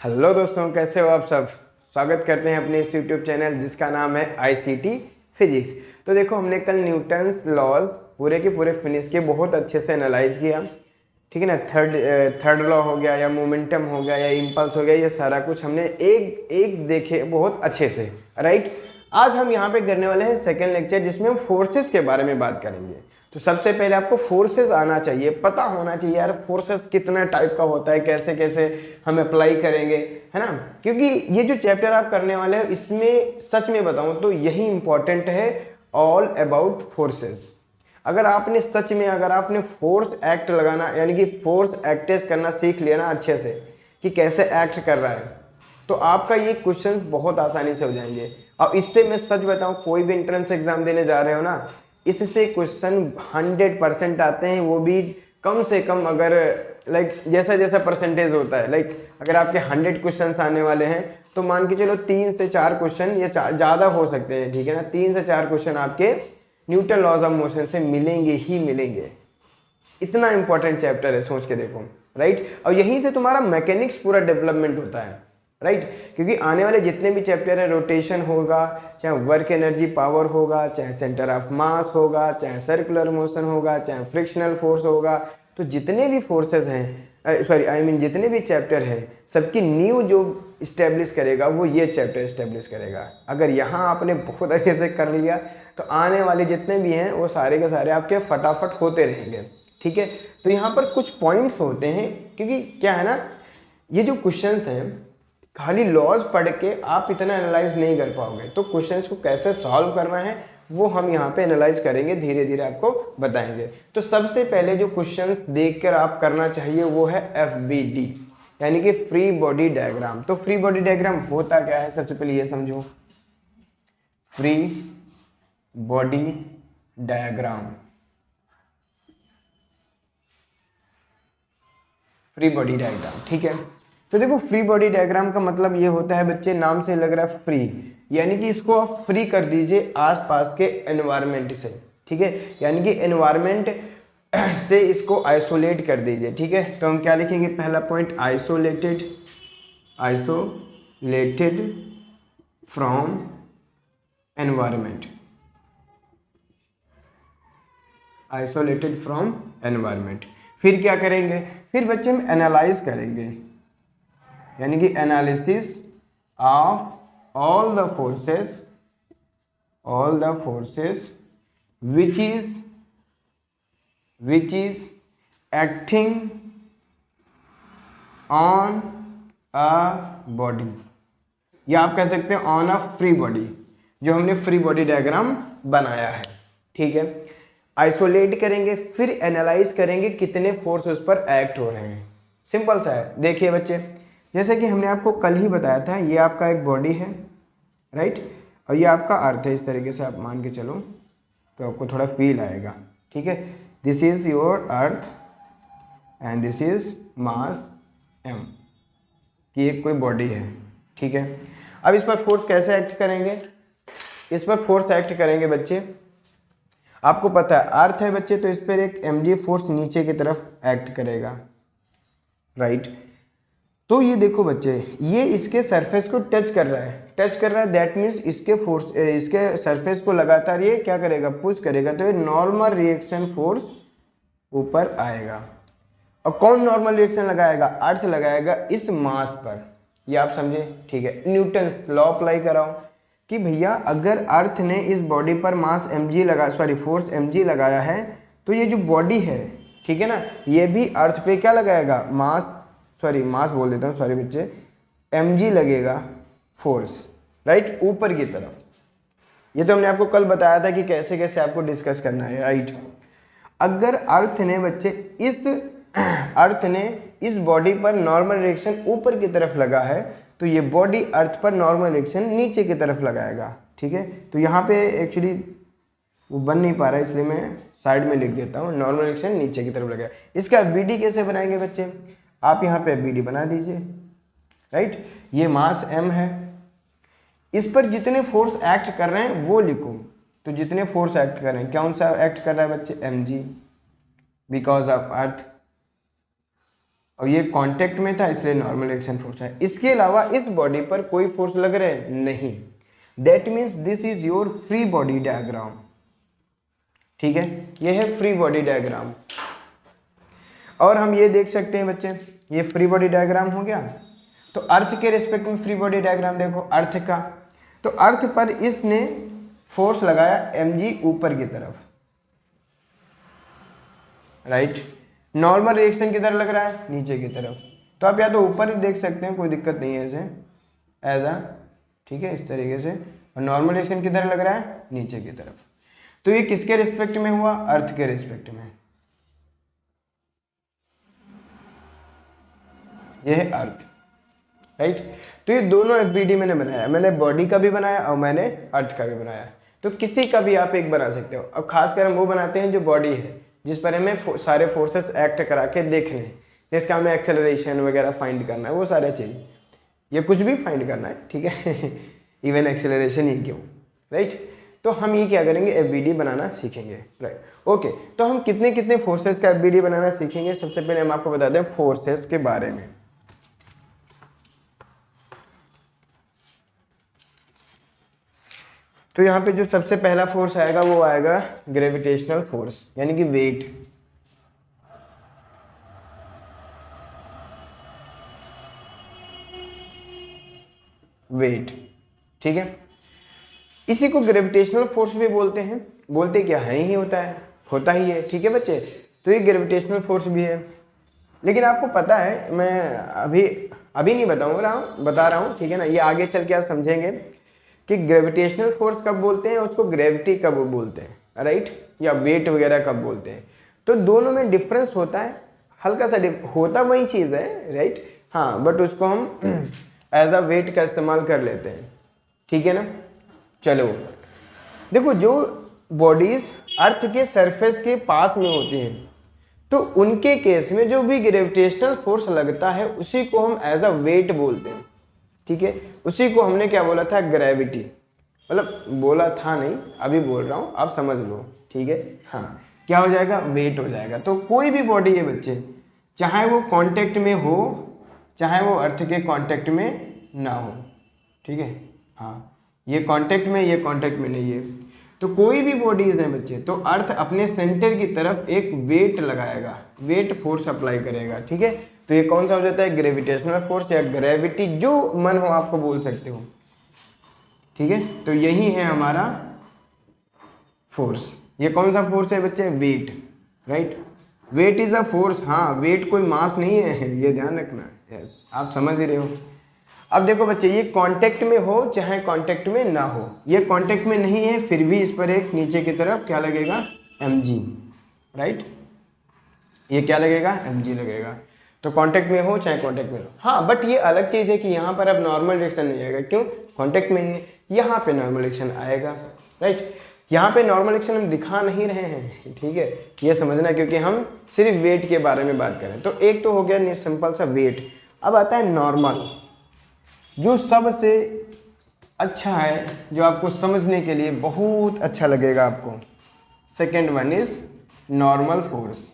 Hello दोस्तों, कैसे हो आप सब। स्वागत करते हैं अपने इस यूट्यूब चैनल जिसका नाम है आईसीटी फिजिक्स। तो देखो, हमने कल न्यूटन्स लॉज पूरे के पूरे फिनिश किए, बहुत अच्छे से एनालाइज किया। ठीक है ना। थर्ड लॉ हो गया या मोमेंटम हो गया या इम्पल्स हो गया, ये सारा कुछ हमने एक एक देखे बहुत अच्छे से। राइट। आज हम यहाँ पे करने वाले हैं सेकेंड लेक्चर, जिसमें हम फोर्सेस के बारे में बात करेंगे। तो सबसे पहले आपको फोर्सेस आना चाहिए, पता होना चाहिए यार फोर्सेस कितना टाइप का होता है, कैसे कैसे हम अप्लाई करेंगे, है ना। क्योंकि ये जो चैप्टर आप करने वाले हो, इसमें सच में बताऊं तो यही इंपॉर्टेंट है, ऑल अबाउट फोर्सेस। अगर आपने फोर्स एक्ट लगाना, यानी कि फोर्स एक्टेस करना सीख लिया ना अच्छे से, कि कैसे एक्ट कर रहा है, तो आपका ये क्वेश्चन बहुत आसानी से हो जाएंगे। और इससे मैं सच बताऊं, कोई भी एंट्रेंस एग्जाम देने जा रहे हो ना, इससे क्वेश्चन 100% आते हैं, वो भी कम से कम। अगर जैसा जैसा परसेंटेज होता है, अगर आपके 100 क्वेश्चन आने वाले हैं, तो मान के चलो 3 से 4 क्वेश्चन या ज़्यादा हो सकते हैं, ठीक है ना। 3 से 4 क्वेश्चन आपके न्यूटन लॉज ऑफ मोशन से मिलेंगे ही मिलेंगे। इतना इंपॉर्टेंट चैप्टर है, सोच के देखो। राइट। और यहीं से तुम्हारा मैकेनिक्स पूरा डेवलपमेंट होता है। राइट। क्योंकि आने वाले जितने भी चैप्टर है, रोटेशन होगा, चाहे वर्क एनर्जी पावर होगा, चाहे सेंटर ऑफ मास होगा, चाहे सर्कुलर मोशन होगा, चाहे फ्रिक्शनल फोर्स होगा, तो जितने भी फोर्सेस हैं, जितने भी चैप्टर हैं, सबकी न्यू जो इस्टेब्लिश करेगा वो ये चैप्टर इस्टेब्लिश करेगा। अगर यहाँ आपने बहुत अच्छे से कर लिया, तो आने वाले जितने भी हैं वो सारे के सारे आपके फटाफट होते रहेंगे। ठीक है। तो यहाँ पर कुछ पॉइंट्स होते हैं, क्योंकि क्या है ना, ये जो क्वेश्चंस हैं, खाली लॉज पढ़ के आप इतना एनालाइज नहीं कर पाओगे। तो क्वेश्चंस को कैसे सॉल्व करना है वो हम यहाँ पे एनालाइज करेंगे, धीरे धीरे आपको बताएंगे। तो सबसे पहले जो क्वेश्चंस देखकर आप करना चाहिए वो है FBD, यानी कि फ्री बॉडी डायग्राम। तो फ्री बॉडी डायग्राम होता क्या है, सबसे पहले ये समझो। Free body diagram, free body diagram, ठीक है। तो देखो, फ्री बॉडी डायग्राम का मतलब ये होता है बच्चे, नाम से लग रहा है फ्री, यानी कि इसको आप फ्री कर दीजिए आसपास के एनवायरनमेंट से। ठीक है। यानी कि एनवायरनमेंट से इसको आइसोलेट कर दीजिए। ठीक है। तो हम क्या लिखेंगे, पहला point isolated, isolated from environment, isolated from environment. फिर क्या करेंगे, फिर बच्चे हम एनालाइज करेंगे, यानी कि analysis of all the forces which is acting on a body, या आप कह सकते हैं ऑन अ फ्री बॉडी, जो हमने फ्री बॉडी डायग्राम बनाया है। ठीक है। आइसोलेट करेंगे, फिर एनालाइज करेंगे कितने फोर्स उस पर एक्ट हो रहे हैं। सिंपल सा है। देखिए बच्चे, जैसे कि हमने आपको कल ही बताया था, ये आपका एक बॉडी है, राइट, और ये आपका अर्थ है। इस तरीके से आप मान के चलो तो आपको थोड़ा फील आएगा। ठीक है। This is your earth and this is mass m, कि एक कोई बॉडी है। ठीक है। अब इस पर फोर्स कैसे एक्ट करेंगे, इस पर फोर्स एक्ट करेंगे बच्चे, आपको पता है अर्थ है बच्चे, तो इस पर एक mg फोर्स नीचे की तरफ एक्ट करेगा। राइट। तो ये देखो बच्चे, ये इसके सरफेस को टच कर रहा है, दैट मीन्स इसके सरफेस को लगातार ये क्या करेगा, पुश करेगा। तो ये नॉर्मल रिएक्शन फोर्स ऊपर आएगा। और कौन नॉर्मल रिएक्शन लगाएगा, अर्थ लगाएगा इस मास पर। ये आप समझे। ठीक है। न्यूटन्स लॉ अप्लाई कराओ कि भैया अगर अर्थ ने इस बॉडी पर मास फोर्स mg लगाया है, तो ये जो बॉडी है, ठीक है ना, ये भी अर्थ पे क्या लगाएगा, मास बोल देता हूँ, सॉरी बच्चे, mg लगेगा फोर्स, राइट, ऊपर की तरफ। ये तो हमने आपको कल बताया था कि कैसे कैसे आपको डिस्कस करना है। राइट। अगर अर्थ ने इस बॉडी पर नॉर्मल रिएक्शन ऊपर की तरफ लगा है, तो ये बॉडी अर्थ पर नॉर्मल रिएक्शन नीचे की तरफ लगाएगा। ठीक है। तो यहाँ पे एक्चुअली वो बन नहीं पा रहा है, इसलिए मैं साइड में लिख देता हूँ, नॉर्मल रिएक्शन नीचे की तरफ लगाएगा। इसका BD कैसे बनाएंगे बच्चे, आप यहाँ पे BD बना दीजिए। राइट। ये मास m है, इस पर जितने फोर्स एक्ट कर रहे हैं वो लिखो। तो जितने फोर्स एक्ट कर रहे हैं, कौन सा एक्ट कर रहा है बच्चे, mg, बिकॉज ऑफ अर्थ। और ये कांटेक्ट में था इसलिए नॉर्मल रिएक्शन फोर्स है। इसके अलावा इस बॉडी पर कोई फोर्स लग रहा है नहीं, that means this is your free body diagram. ठीक है, ये है फ्री बॉडी डायग्राम। और हम ये देख सकते हैं बच्चे, ये फ्री बॉडी डायग्राम हो गया। तो अर्थ के रिस्पेक्ट में फ्री बॉडी डायग्राम देखो, अर्थ का, तो अर्थ पर इसने फोर्स लगाया mg ऊपर की तरफ, राइट। नॉर्मल रिएक्शन किधर लग रहा है, नीचे की तरफ। तो आप या तो ऊपर ही देख सकते हैं, कोई दिक्कत नहीं है ऐसे ऐसा, ठीक है, इस तरीके से। और नॉर्मल रिएक्शन किधर लग रहा है, नीचे की तरफ। तो ये किसके रिस्पेक्ट में हुआ, अर्थ के रिस्पेक्ट में। ये है अर्थ, राइट। तो ये दोनों एफबीडी मैंने बनाया, मैंने बॉडी का भी बनाया और मैंने अर्थ का भी बनाया। तो किसी का भी आप एक बना सकते हो। अब खासकर हम वो बनाते हैं जो बॉडी है, जिस पर हमें सारे फोर्सेस एक्ट करा के देखने हैं, जिसका हमें एक्सेलरेशन वगैरह फाइंड करना है, वो सारे चीज़, ये कुछ भी फाइंड करना है, ठीक है। इवन एक्सेलरेशन ही क्यों, राइट। तो हम ये क्या करेंगे, एफबीडी बनाना सीखेंगे, राइट। ओके, तो हम कितने कितने फोर्सेस का एफबीडी बनाना सीखेंगे। सबसे पहले हम आपको बता दें फोर्सेस के बारे में। तो यहाँ पे जो सबसे पहला फोर्स आएगा वो आएगा ग्रेविटेशनल फोर्स, यानी कि वेट। वेट, ठीक है। इसी को ग्रेविटेशनल फोर्स भी बोलते हैं। बोलते क्या है, ही होता ही है, ठीक है बच्चे। तो ये ग्रेविटेशनल फोर्स भी है। लेकिन आपको पता है, मैं अभी नहीं बता रहा हूँ, ठीक है ना। ये आगे चल के आप समझेंगे कि ग्रेविटेशनल फोर्स कब बोलते हैं, उसको ग्रेविटी कब बोलते हैं, राइट, या वेट वगैरह कब बोलते हैं। तो दोनों में डिफरेंस होता है, हल्का सा होता वही चीज़ है, राइट। हाँ, बट उसको हम एज अ वेट का इस्तेमाल कर लेते हैं, ठीक है ना। चलो देखो, जो बॉडीज अर्थ के सरफेस के पास में होती हैं, तो उनके केस में जो भी ग्रेविटेशनल फोर्स लगता है उसी को हम एज अ वेट बोलते हैं, ठीक है। उसी को हमने क्या बोला था, ग्रेविटी। मतलब बोला था नहीं, अभी बोल रहा हूँ, आप समझ लो, ठीक है। हाँ, क्या हो जाएगा, वेट हो जाएगा। तो कोई भी बॉडी है बच्चे, चाहे वो कांटेक्ट में हो, चाहे वो अर्थ के कांटेक्ट में ना हो, ठीक है। हाँ, ये कांटेक्ट में, ये कांटेक्ट में नहीं है। तो कोई भी बॉडीज हैं बच्चे, तो अर्थ अपने सेंटर की तरफ एक वेट लगाएगा, वेट फोर्स अप्लाई करेगा, ठीक है। तो ये कौन सा हो जाता है, ग्रेविटेशनल फोर्स या ग्रेविटी, जो मन हो आपको बोल सकते हो, ठीक है। तो यही है हमारा फोर्स। ये कौन सा फोर्स है बच्चे, weight, right. Weight is a force. हाँ, वेट कोई मास नहीं है, ये ध्यान रखना। यस, आप समझ ही रहे हो। अब देखो बच्चे, ये कांटेक्ट में हो चाहे कांटेक्ट में ना हो, ये कांटेक्ट में नहीं है, फिर भी इस पर एक नीचे की तरफ क्या लगेगा, mg, राइट। ये क्या लगेगा, mg लगेगा। तो कांटेक्ट में हो चाहे कांटेक्ट में हो। हाँ, बट ये अलग चीज़ है कि यहाँ पर अब नॉर्मल रिएक्शन नहीं आएगा। क्यों, कांटेक्ट में ही है। यहाँ पे नॉर्मल रिएक्शन आएगा, राइट। यहाँ पे नॉर्मल रिएक्शन हम दिखा नहीं रहे हैं, ठीक है, ये समझना, क्योंकि हम सिर्फ वेट के बारे में बात करें। तो एक तो हो गया सिंपल सा वेट। अब आता है नॉर्मल, जो सबसे अच्छा है, जो आपको समझने के लिए बहुत अच्छा लगेगा आपको। Second one is normal force.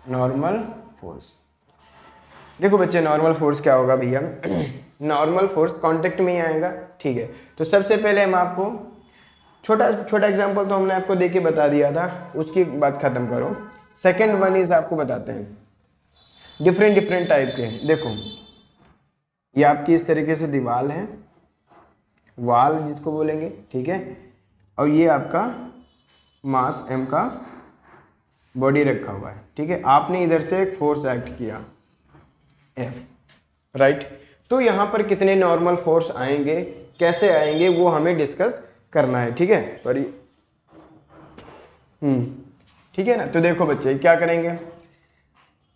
Normal force, देखो बच्चे, नॉर्मल फोर्स क्या होगा भैया। नॉर्मल फोर्स कांटेक्ट में ही आएगा, ठीक है। तो सबसे पहले हम आपको छोटा एग्जांपल तो हमने आपको देके बता दिया था, उसकी बात खत्म करो। सेकंड वन इज आपको बताते हैं, डिफरेंट टाइप के हैं। देखो, ये आपकी इस तरीके से दीवार है, वाल जिसको बोलेंगे, ठीक है। और ये आपका मास m का बॉडी रखा हुआ है, ठीक है। आपने इधर से एक फोर्स एक्ट किया F, राइट। तो यहाँ पर कितने नॉर्मल फोर्स आएंगे, कैसे आएंगे, वो हमें डिस्कस करना है, ठीक है। सॉरी, ठीक है ना। तो देखो बच्चे, क्या करेंगे,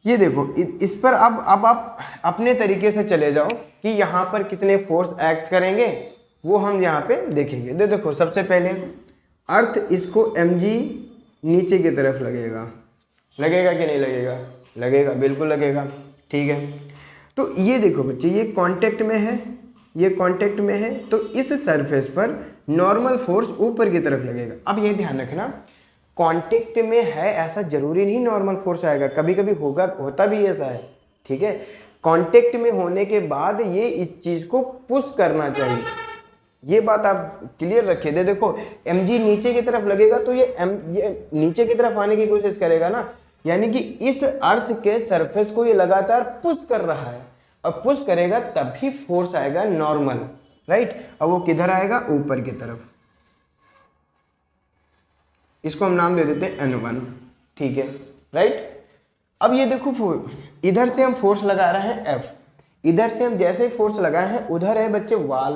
ये देखो, इस पर अब आप अपने तरीके से चले जाओ कि यहाँ पर कितने फोर्स एक्ट करेंगे, वो हम यहाँ पे देखेंगे। देखो, सबसे पहले अर्थ इसको mg नीचे की तरफ लगेगा कि नहीं लगेगा, लगेगा, बिल्कुल लगेगा, ठीक है। तो ये देखो बच्चे, ये कांटेक्ट में है, ये कांटेक्ट में है, तो इस सरफेस पर नॉर्मल फोर्स ऊपर की तरफ लगेगा। अब ये ध्यान रखना, कांटेक्ट में है ऐसा जरूरी नहीं नॉर्मल फोर्स आएगा, कभी कभी होगा, होता भी ऐसा है, ठीक है। कांटेक्ट में होने के बाद ये इस चीज को पुश करना चाहिए, ये बात आप क्लियर रखिए। देखो mg नीचे की तरफ लगेगा तो ये नीचे की तरफ आने की कोशिश करेगा ना, यानी कि इस अर्थ के सरफेस को ये लगातार पुश कर रहा है, और पुश करेगा तभी फोर्स आएगा नॉर्मल, राइट। और वो किधर आएगा, ऊपर की तरफ। इसको हम नाम दे देते हैं N1, ठीक है, राइट। अब ये देखो इधर से हम फोर्स लगा रहे हैं F, इधर से हम जैसे ही फोर्स लगाए हैं उधर है बच्चे वाल,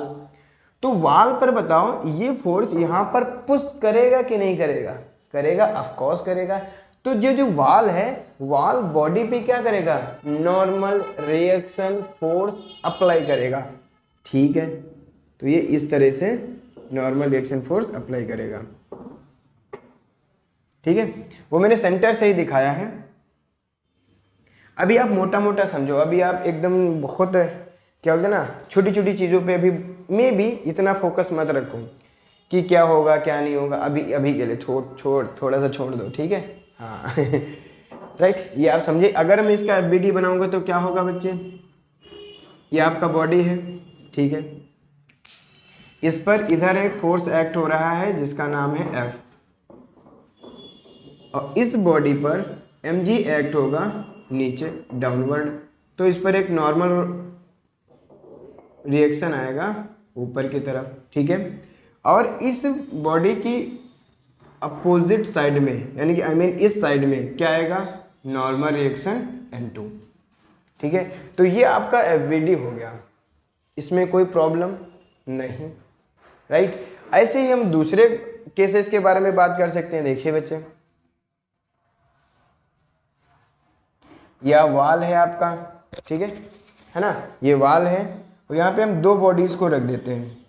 तो वाल पर बताओ ये फोर्स यहाँ पर पुश करेगा कि नहीं करेगा, करेगा, ऑफ कोर्स करेगा। तो जो वाल है, वाल बॉडी पे क्या करेगा, नॉर्मल रिएक्शन फोर्स अप्लाई करेगा, ठीक है। तो ये इस तरह से नॉर्मल रिएक्शन फोर्स अप्लाई करेगा, ठीक है। वो मैंने सेंटर से ही दिखाया है। अभी आप मोटा मोटा समझो, अभी आप एकदम बहुत क्या बोलते ना, छोटी छोटी चीज़ों पे अभी में भी इतना फोकस मत रखो कि क्या होगा क्या नहीं होगा, अभी के लिए थोड़ा सा छोड़ दो, ठीक है, हाँ राइट। ये आप समझे, अगर मैं इसका FBD बनाऊंगा तो क्या होगा बच्चे, ये आपका बॉडी है, ठीक है, इस पर इधर एक फोर्स एक्ट हो रहा है जिसका नाम है F, और इस बॉडी पर mg एक्ट होगा नीचे डाउनवर्ड, तो इस पर एक नॉर्मल रिएक्शन आएगा ऊपर की तरफ, ठीक है। और इस बॉडी की अपोजिट साइड में, यानी कि आई मीन इस साइड में क्या आएगा, नॉर्मल रिएक्शन N2, ठीक है। तो ये आपका FBD हो गया, इसमें कोई प्रॉब्लम नहीं, राइट। ऐसे ही हम दूसरे केसेस के बारे में बात कर सकते हैं। देखिए बच्चे, यह वाल है आपका, ठीक है ना, ये वाल है, और यहाँ पे हम दो बॉडीज को रख देते हैं,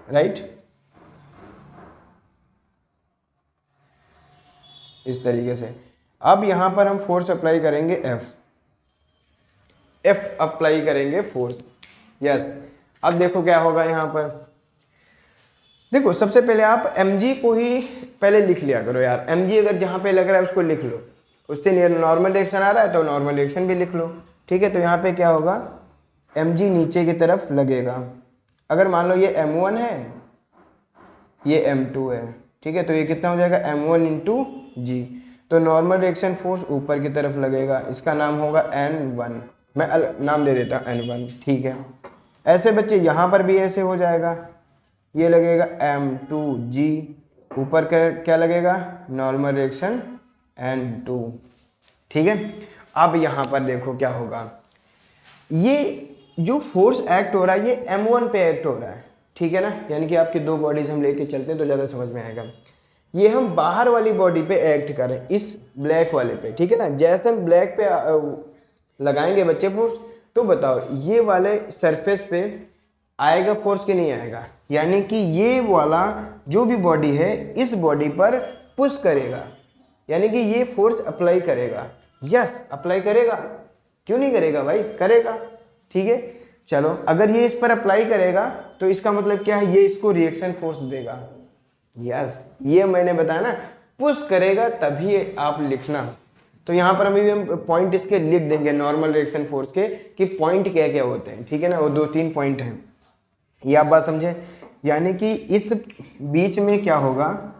राइट, इस तरीके से। अब यहाँ पर हम फोर्स अप्लाई करेंगे F अप्लाई करेंगे फोर्स, यस। अब देखो क्या होगा यहाँ पर, देखो सबसे पहले आप mg को ही पहले लिख लिया करो यार, mg अगर जहाँ पे लग रहा है उसको लिख लो, उससे नॉर्मल रिएक्शन आ रहा है तो नॉर्मल रिएक्शन भी लिख लो, ठीक है। तो यहाँ पे क्या होगा, mg नीचे की तरफ लगेगा, अगर मान लो ये m1 है, ये m2 है, ठीक है, तो ये कितना हो जाएगा, m1 इंटू जी, तो नॉर्मल रिएक्शन फोर्स ऊपर की तरफ लगेगा, इसका नाम होगा N1, मैं नाम दे देता हूँ N1, ठीक है। ऐसे बच्चे यहाँ पर भी ऐसे हो जाएगा, ये लगेगा m2g, ऊपर क्या लगेगा, नॉर्मल रिएक्शन N2, ठीक है। अब यहाँ पर देखो क्या होगा, ये जो फोर्स एक्ट हो रहा है ये m1 पे एक्ट हो रहा है, ठीक है ना, यानी कि आपकी दो बॉडीज हम लेके चलते हैं तो ज़्यादा समझ में आएगा। ये हम बाहर वाली बॉडी पे एक्ट करें, इस ब्लैक वाले पे, ठीक है ना, जैसे हम ब्लैक पे लगाएंगे बच्चे फोर्स, तो बताओ ये वाले सरफेस पे आएगा फोर्स कि नहीं आएगा, यानी कि ये वाला जो भी बॉडी है इस बॉडी पर पुश करेगा, यानी कि ये फोर्स अप्लाई करेगा, यस अप्लाई करेगा, क्यों नहीं करेगा भाई, करेगा, ठीक है। चलो अगर ये इस पर अप्लाई करेगा तो इसका मतलब क्या है, ये इसको रिएक्शन फोर्स देगा, यस, ये मैंने बताया ना, पुश करेगा तभी आप लिखना। तो यहाँ पर अभी हम पॉइंट इसके लिख देंगे नॉर्मल रिएक्शन फोर्स के, कि पॉइंट क्या क्या होते हैं, ठीक है ना, वो 2-3 पॉइंट हैं, ये आप बात समझे। यानी कि इस बीच में क्या होगा,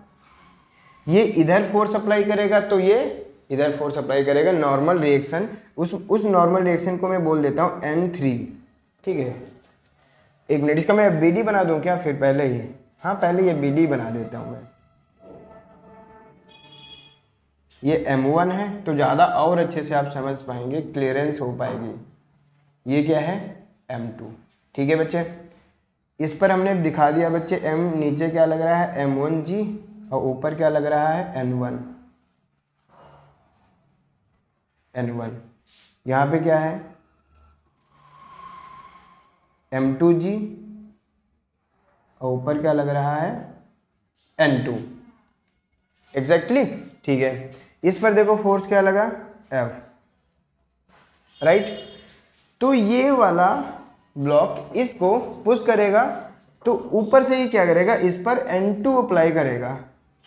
ये इधर फोर्स अप्लाई करेगा तो ये इधर फोर्स अप्लाई करेगा, नॉर्मल रिएक्शन, उस नॉर्मल रिएक्शन को मैं बोल देता हूँ N3, ठीक है। एक मिनट, इसका मैं BD बना दूं क्या, फिर पहले ही, हाँ पहले ये BD बना देता हूँ मैं। ये M1 है तो ज़्यादा और अच्छे से आप समझ पाएंगे, क्लियरेंस हो पाएगी। ये क्या है, M2, ठीक है बच्चे। इस पर हमने दिखा दिया बच्चे, M नीचे क्या लग रहा है, M1G, और ऊपर क्या लग रहा है, N1। यहाँ पे क्या है, M2G, और ऊपर क्या लग रहा है, N2, एग्जैक्टली, ठीक है। इस पर देखो फोर्स क्या लगा, F, राइट। तो ये वाला ब्लॉक इसको पुश करेगा, तो ऊपर से ही क्या करेगा, इस पर N2 अप्लाई करेगा,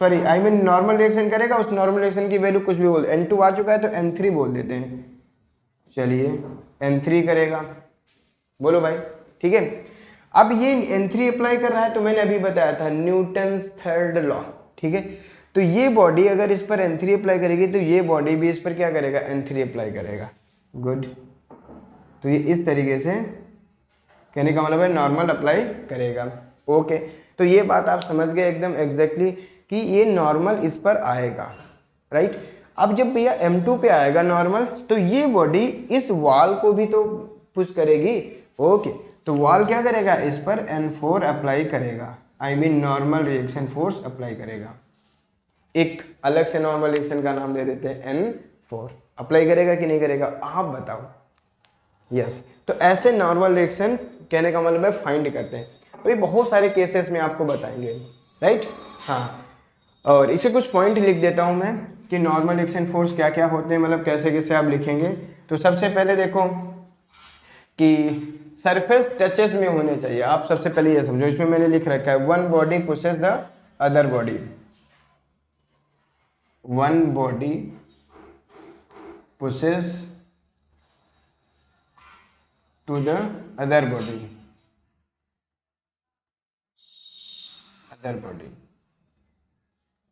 sorry I mean normal reaction करेगा, उस नॉर्मल रिएक्शन की वैल्यू कुछ भी बोल, N2 आ चुका है तो N3 बोल देते हैं। चलिए N3 करेगा, बोलो भाई, ठीक है। अब ये N3 अप्लाई कर रहा है तो मैंने अभी बताया था न्यूटन्स थर्ड लॉ, ठीक है। तो ये बॉडी अगर इस पर N3 अप्लाई करेगी तो ये बॉडी भी इस पर क्या करेगा, N3 अप्लाई करेगा। गुड, तो ये इस तरीके से कहने का मतलब है नॉर्मल अप्लाई करेगा। ओके, तो ये बात आप समझ गए एकदम एग्जैक्टली कि ये नॉर्मल इस पर आएगा, राइट। अब जब भैया M2 पे आएगा नॉर्मल तो ये बॉडी इस वॉल को भी तो पुश करेगी। ओके, तो वॉल क्या करेगा, इस पर N4 अप्लाई करेगा, I mean normal reaction force apply करेगा। एक अलग से नॉर्मल रिएक्शन का नाम दे देते हैं N4। अप्लाई करेगा कि नहीं करेगा, आप बताओ। यस, तो ऐसे नॉर्मल रिएक्शन कहने का मतलब है फाइंड करते हैं। तो ये बहुत सारे केसेस में आपको बताएंगे, राइट। हाँ, और इसे कुछ पॉइंट लिख देता हूँ मैं कि नॉर्मल रिएक्शन फोर्स क्या क्या होते हैं, मतलब कैसे कैसे आप लिखेंगे। तो सबसे पहले देखो कि सरफेस टचेस में होने चाहिए। आप सबसे पहले ये समझो, इसमें मैंने लिख रखा है one body pushes the other body, one body pushes to the other body, other body.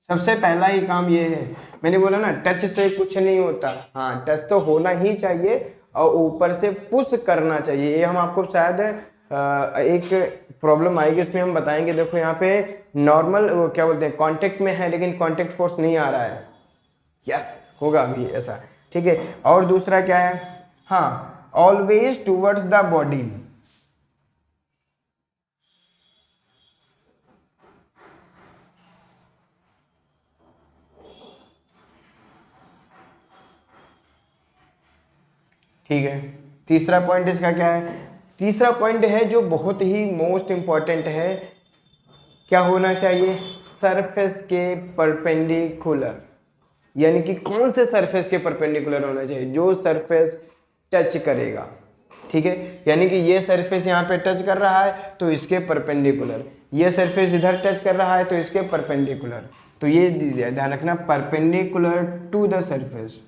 सबसे पहला ही काम ये है, मैंने बोला ना टच से कुछ नहीं होता। हाँ, टच तो होना ही चाहिए और ऊपर से पुश करना चाहिए। ये हम आपको शायद एक प्रॉब्लम आएगी उसमें हम बताएंगे। देखो यहाँ पे नॉर्मल वो क्या बोलते हैं कांटेक्ट में है लेकिन कांटेक्ट फोर्स नहीं आ रहा है। यस, होगा अभी ऐसा, ठीक है। और दूसरा क्या है, हाँ, ऑलवेज टूवर्ड्स द बॉडी। ठीक है, तीसरा पॉइंट इसका क्या है, तीसरा पॉइंट है जो बहुत ही मोस्ट इंपॉर्टेंट है, क्या होना चाहिए, सरफेस के परपेंडिकुलर। यानी कि कौन से सरफेस के परपेंडिकुलर होना चाहिए, जो सरफेस टच करेगा, ठीक है। यानी कि ये सरफेस यहाँ पे टच कर रहा है तो इसके परपेंडिकुलर, ये सरफेस इधर टच कर रहा है तो इसके परपेंडिकुलर। तो ये ध्यान रखना, perpendicular to the surface,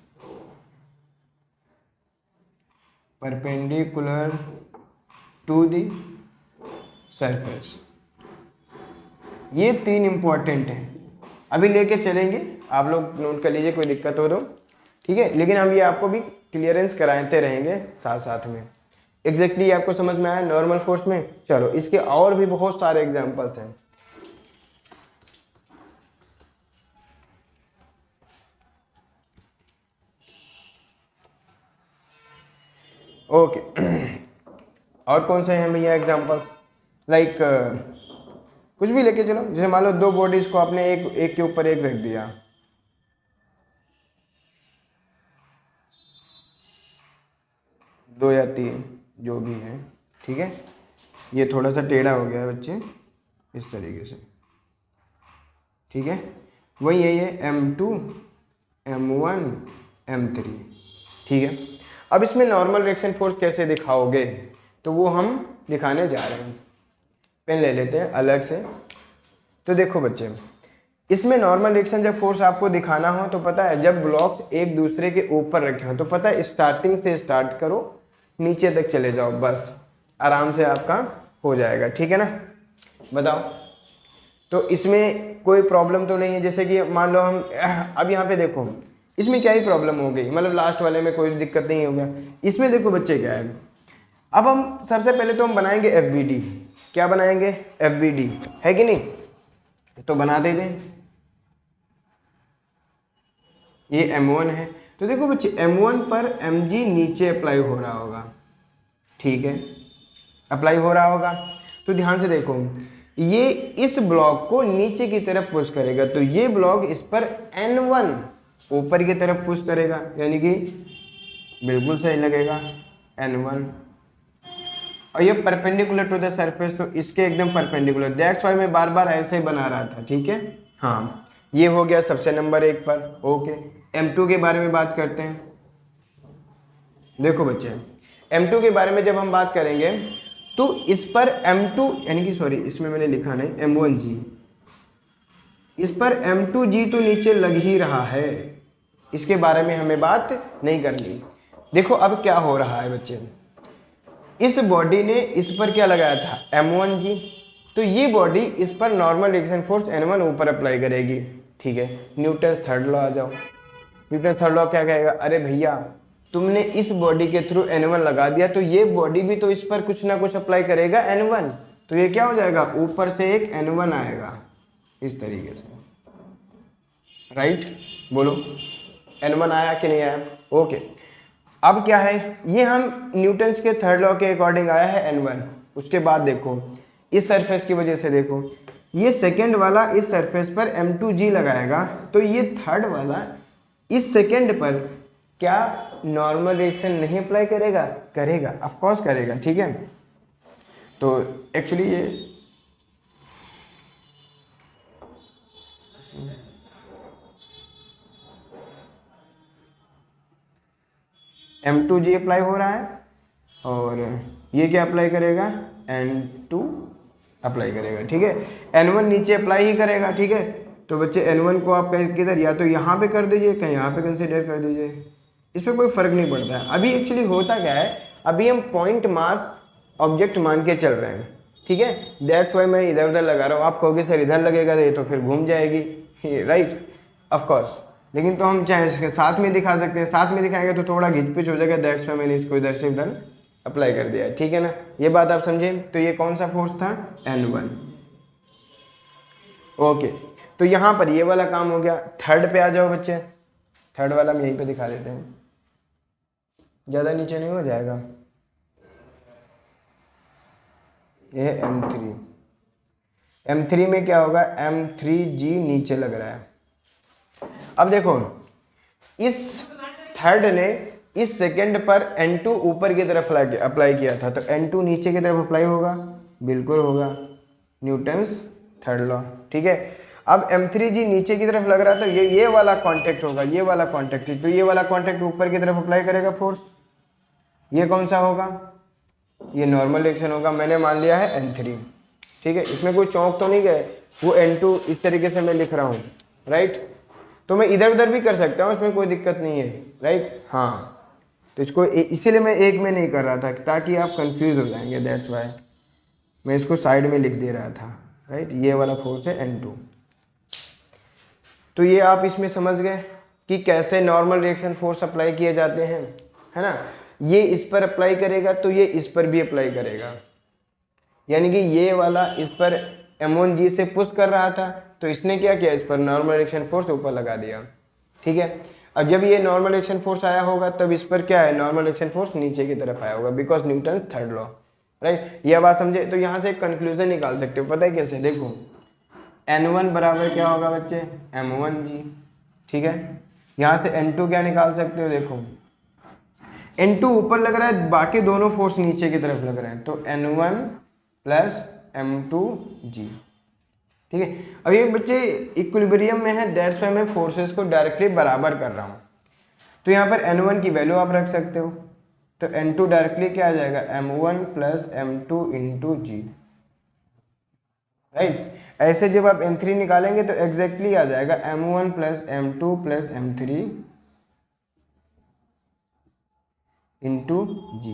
perpendicular to the surface। ये तीन इंपॉर्टेंट हैं, अभी लेके चलेंगे, आप लोग नोट कर लीजिए, कोई दिक्कत हो तो, ठीक है। लेकिन हम ये आपको भी क्लियरेंस कराते रहेंगे साथ साथ में। एग्जैक्टली आपको समझ में आया नॉर्मल फोर्स में। चलो, इसके और भी बहुत सारे एग्जांपल्स हैं। ओके और कौन से हैं भैया एग्जांपल्स, लाइक कुछ भी लेके चलो। जैसे मान लो दो बॉडीज को आपने एक के ऊपर एक रख दिया, दो या तीन जो भी है, ठीक है। ये थोड़ा सा टेढ़ा हो गया है बच्चे, इस तरीके से, ठीक है। वही है ये M2, M1, M3, ठीक है। अब इसमें नॉर्मल रिएक्शन फोर्स कैसे दिखाओगे, तो वो हम दिखाने जा रहे हैं। पेन ले लेते हैं अलग से। तो देखो बच्चे, इसमें नॉर्मल रिएक्शन जब फोर्स आपको दिखाना हो तो पता है, जब ब्लॉक्स एक दूसरे के ऊपर रखे हो तो पता है स्टार्टिंग से स्टार्ट करो, नीचे तक चले जाओ, बस आराम से आपका हो जाएगा, ठीक है ना। बताओ, तो इसमें कोई प्रॉब्लम तो नहीं है। जैसे कि मान लो हम अब यहाँ पे देखो, इसमें क्या ही प्रॉब्लम हो गई, मतलब लास्ट वाले में कोई दिक्कत नहीं हो गया। इसमें देखो बच्चे क्या है, अब हम सबसे पहले तो हम बनाएंगे FVD। क्या बनाएंगे, FVD, है कि नहीं, तो बना देते हैं। ये M1 है, तो देखो बच्चे M1 पर mg नीचे अप्लाई हो रहा होगा, ठीक है, अप्लाई हो रहा होगा। तो ध्यान से देखो, ये इस ब्लॉक को नीचे की तरफ पुश करेगा, तो ये ब्लॉक इस पर N1 ऊपर की तरफ पुश करेगा, यानी कि बिल्कुल सही लगेगा N1। और ये परपेंडिकुलर टू द सरफेस, तो इसके एकदम परपेंडिकुलर, दैट्स वाई मैं बार बार ऐसे ही बना रहा था, ठीक है। हाँ, ये हो गया सबसे नंबर 1 पर। ओके, M2 के बारे में बात करते हैं। देखो बच्चे, M2 के बारे में जब हम बात करेंगे तो इस पर M2 यानी कि सॉरी, इसमें मैंने लिखा नहीं, M1G, इस पर M2G तो नीचे लग ही रहा है, इसके बारे में हमें बात नहीं करनी। देखो अब क्या हो रहा है बच्चे, इस बॉडी ने इस पर क्या लगाया था M1G, तो ये बॉडी इस पर नॉर्मल रिएक्शन फोर्स N1 ऊपर अप्लाई करेगी। ठीक है, न्यूटन थर्ड लॉ आ जाओ। न्यूटन थर्ड लॉ क्या कहेगा, अरे भैया तुमने इस बॉडी के थ्रू N1 लगा दिया तो ये बॉडी भी तो इस पर कुछ ना कुछ अप्लाई करेगा N1, तो ये क्या हो जाएगा, ऊपर से एक N1 आएगा इस तरीके से, राइट। बोलो N1 आया कि नहीं आया, ओके। अब क्या है, ये हम न्यूटन्स के थर्ड लॉ के अकॉर्डिंग आया है N1। उसके बाद देखो इस सरफेस की वजह से, देखो ये सेकेंड वाला इस सरफेस पर M2G लगाएगा, तो ये थर्ड वाला इस सेकेंड पर क्या नॉर्मल रिएक्शन नहीं अप्लाई करेगा, करेगा, ऑफ कोर्स करेगा। ठीक है, तो एक्चुअली ये M2G अप्लाई हो रहा है और ये क्या अप्लाई करेगा, N2 अप्लाई करेगा। ठीक है, N1 नीचे अप्लाई ही करेगा। ठीक है, तो बच्चे N1 को आप किधर, या तो यहाँ पे कर दीजिए, कहीं यहाँ पे कंसीडर कर दीजिए, इस पर कोई फर्क नहीं पड़ता है। अभी एक्चुअली होता क्या है, अभी हम पॉइंट मास ऑब्जेक्ट मान के चल रहे हैं। ठीक है, दैट्स वाई मैं इधर उधर लगा रहा हूँ। आप कहोगे सर इधर लगेगा तो ये तो फिर घूम जाएगी, राइट, ऑफ कोर्स। लेकिन तो हम चाहे इसके साथ में दिखा सकते हैं, साथ में दिखाएंगे तो थोड़ा घिचपिच हो जाएगा, दैट्स वाई मैंने इसको इधर से उधर अप्लाई कर दिया है। ठीक है ना, ये बात आप समझे। तो ये कौन सा फोर्स था, N1। ओके, तो यहाँ पर ये वाला काम हो गया। थर्ड पे आ जाओ बच्चे, थर्ड वाला हम यहीं पे दिखा देते हैं, ज़्यादा नीचे नहीं हो जाएगा। ये है M3। M3 में क्या होगा, M3G नीचे लग रहा है। अब देखो इस थर्ड ने इस सेकंड पर N2 ऊपर की तरफ अप्लाई किया था, तो N2 नीचे की तरफ अप्लाई होगा, बिल्कुल होगा, न्यूटन्स थर्ड लॉ। ठीक है, अब M3G नीचे की तरफ लग रहा था, ये वाला कांटेक्ट होगा, ये वाला कांटेक्ट, तो ये वाला कांटेक्ट ऊपर की तरफ अप्लाई करेगा फोर्स। ये कौन सा होगा, ये नॉर्मल रिएक्शन होगा। मैंने मान लिया है N3। ठीक है, इसमें कोई चौंक तो नहीं गए, वो N2 इस तरीके से मैं लिख रहा हूँ, राइट। तो मैं इधर उधर भी कर सकता हूँ, इसमें कोई दिक्कत नहीं है, राइट। हाँ, तो इसको इसीलिए मैं एक में नहीं कर रहा था ताकि आप कंफ्यूज हो जाएंगे, दैट्स वाई मैं इसको साइड में लिख दे रहा था, राइट। ये वाला फोर्स है N2। तो ये आप इसमें समझ गए कि कैसे नॉर्मल रिएक्शन फोर्स अप्लाई किए जाते हैं, है ना। ये इस पर अप्लाई करेगा तो ये इस पर भी अप्लाई करेगा, यानी कि ये वाला इस पर M1G से पुश कर रहा था, तो इसने क्या किया, इस पर नॉर्मल रिएक्शन फोर्स ऊपर लगा दिया। ठीक है, और जब ये नॉर्मल रिएक्शन फोर्स आया होगा तब इस पर क्या है, नॉर्मल रिएक्शन फोर्स नीचे की तरफ आया होगा, because Newton third law, right. यह बात समझे। तो यहाँ से एक कंक्लूजन निकाल सकते हो, पता है कैसे, देखो N1 बराबर क्या होगा बच्चे, M1G। ठीक है, यहाँ से N2 क्या निकाल सकते हो, देखो N2 ऊपर लग रहा है, बाकी दोनों फोर्स नीचे की तरफ लग रहे हैं, तो N1 प्लस M2G। ठीक है, अब ये बच्चे इक्विलिब्रियम में है, दैट्स वाई मैं फोर्सेस को डायरेक्टली बराबर कर रहा हूँ। तो यहाँ पर N1 की वैल्यू आप रख सकते हो, तो N2 डायरेक्टली क्या आ जाएगा, M1 plus M2 into G, right. ऐसे जब आप M3 निकालेंगे तो एग्जैक्टली आ जाएगा M1 plus M2 plus M3 into G।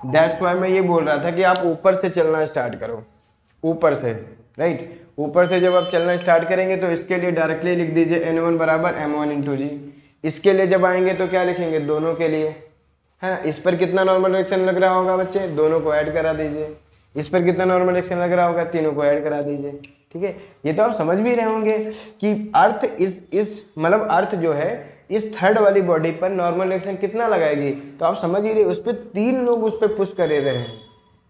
That's why मैं ये बोल रहा था कि आप ऊपर से चलना स्टार्ट करो, ऊपर से, राइट। ऊपर से जब आप चलना स्टार्ट करेंगे तो इसके लिए डायरेक्टली लिख दीजिए N1 बराबर M1 इंटू G। इसके लिए जब आएंगे तो क्या लिखेंगे, दोनों के लिए, है ना। इस पर कितना नॉर्मल रिएक्शन लग रहा होगा बच्चे, दोनों को ऐड करा दीजिए। इस पर कितना नॉर्मल रिएक्शन लग रहा होगा, तीनों को ऐड करा दीजिए। ठीक है, ये तो आप समझ भी रहे होंगे कि अर्थ इस मतलब अर्थ जो है इस थर्ड वाली बॉडी पर नॉर्मल रिएक्शन कितना लगाएगी, तो आप समझ ही रहे, उस पर तीन लोग उस पर पुश कर रहे हैं,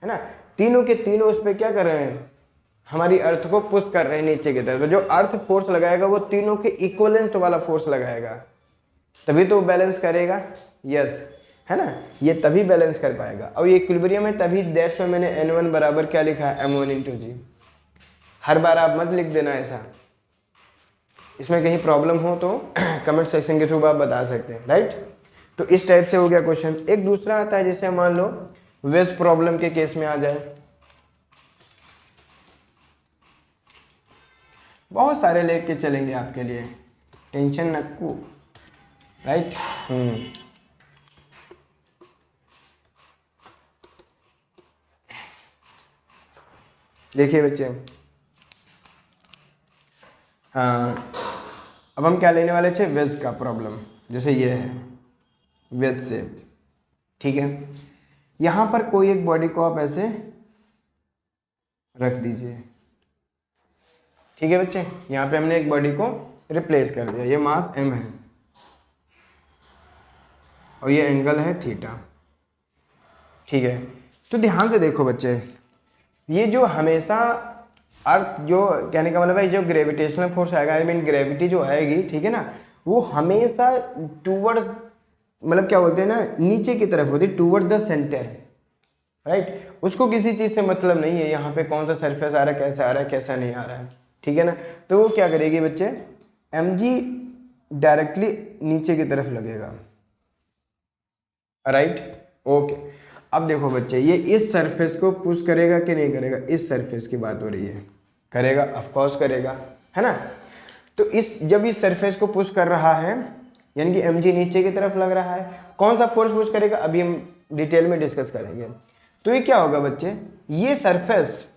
है ना। तीनों के तीनों उस पर क्या कर रहे हैं, हमारी अर्थ को पुश कर रहे हैं नीचे की तरफ। तो जो अर्थ फोर्स लगाएगा वो तीनों के इक्वलेंट वाला फोर्स लगाएगा, तभी तो बैलेंस करेगा, यस, है ना। ये तभी बैलेंस कर पाएगा। और ये इक्विलिब्रियम है, तभी दैट्स में मैंने N1 बराबर क्या लिखा है, M1 इंटू G। हर बार आप मत लिख देना ऐसा, इसमें कहीं प्रॉब्लम हो तो कमेंट सेक्शन के थ्रू आप बता सकते हैं, राइट। तो इस टाइप से हो गया क्वेश्चन। एक दूसरा आता है, जैसे मान लो वेस्ट प्रॉब्लम के केस में आ जाए, बहुत सारे लेके चलेंगे आपके लिए, टेंशन नक्कू, राइट। देखिए बच्चे, हाँ, अब हम क्या लेने वाले थे, वेज का प्रॉब्लम, जैसे ये है वेज शेप, ठीक है। यहाँ पर कोई एक बॉडी को आप ऐसे रख दीजिए, ठीक है बच्चे। यहाँ पे हमने एक बॉडी को रिप्लेस कर दिया, ये मास m है और ये एंगल है थीटा, ठीक है। तो ध्यान से देखो बच्चे, ये जो हमेशा अर्थ, जो कहने का मतलब है जो ग्रेविटेशनल फोर्स आएगा, आई मीन ग्रेविटी जो आएगी, ठीक है ना, वो हमेशा टूवर्ड्स, मतलब क्या बोलते हैं ना, नीचे की तरफ होती है, टूवर्ड द सेंटर, राइट। उसको किसी चीज़ से मतलब नहीं है यहाँ पे कौन सा सरफेस आ रहा है, कैसा आ रहा है, कैसा नहीं आ रहा है, ठीक है ना। तो वो क्या करेगी बच्चे, mg डायरेक्टली नीचे की तरफ लगेगा, राइट, ओके। अब देखो बच्चे, ये इस सरफेस को पुश करेगा कि नहीं करेगा, इस सरफेस की बात हो रही है, करेगा, ऑफ कोर्स करेगा, है ना। तो जब इस सरफेस को पुश कर रहा है, यानी कि mg नीचे की तरफ लग रहा है, कौन सा फोर्स पुश करेगा अभी हम डिटेल में डिस्कस करेंगे। तो ये क्या होगा बच्चे, ये सरफेस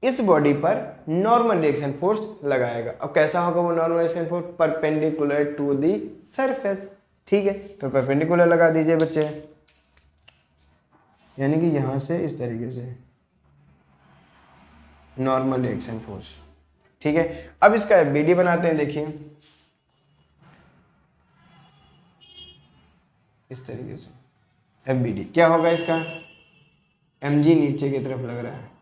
इस बॉडी पर नॉर्मल रिएक्शन फोर्स लगाएगा। अब कैसा होगा वो normal reaction force, perpendicular to the surface, ठीक है। तो परपेंडिकुलर लगा दीजिए बच्चे, यानी कि यहां से इस तरीके से नॉर्मल रिएक्शन फोर्स, ठीक है। अब इसका एफबीडी बनाते हैं, देखिए इस तरीके से एफबीडी क्या होगा इसका, mg नीचे की तरफ लग रहा है,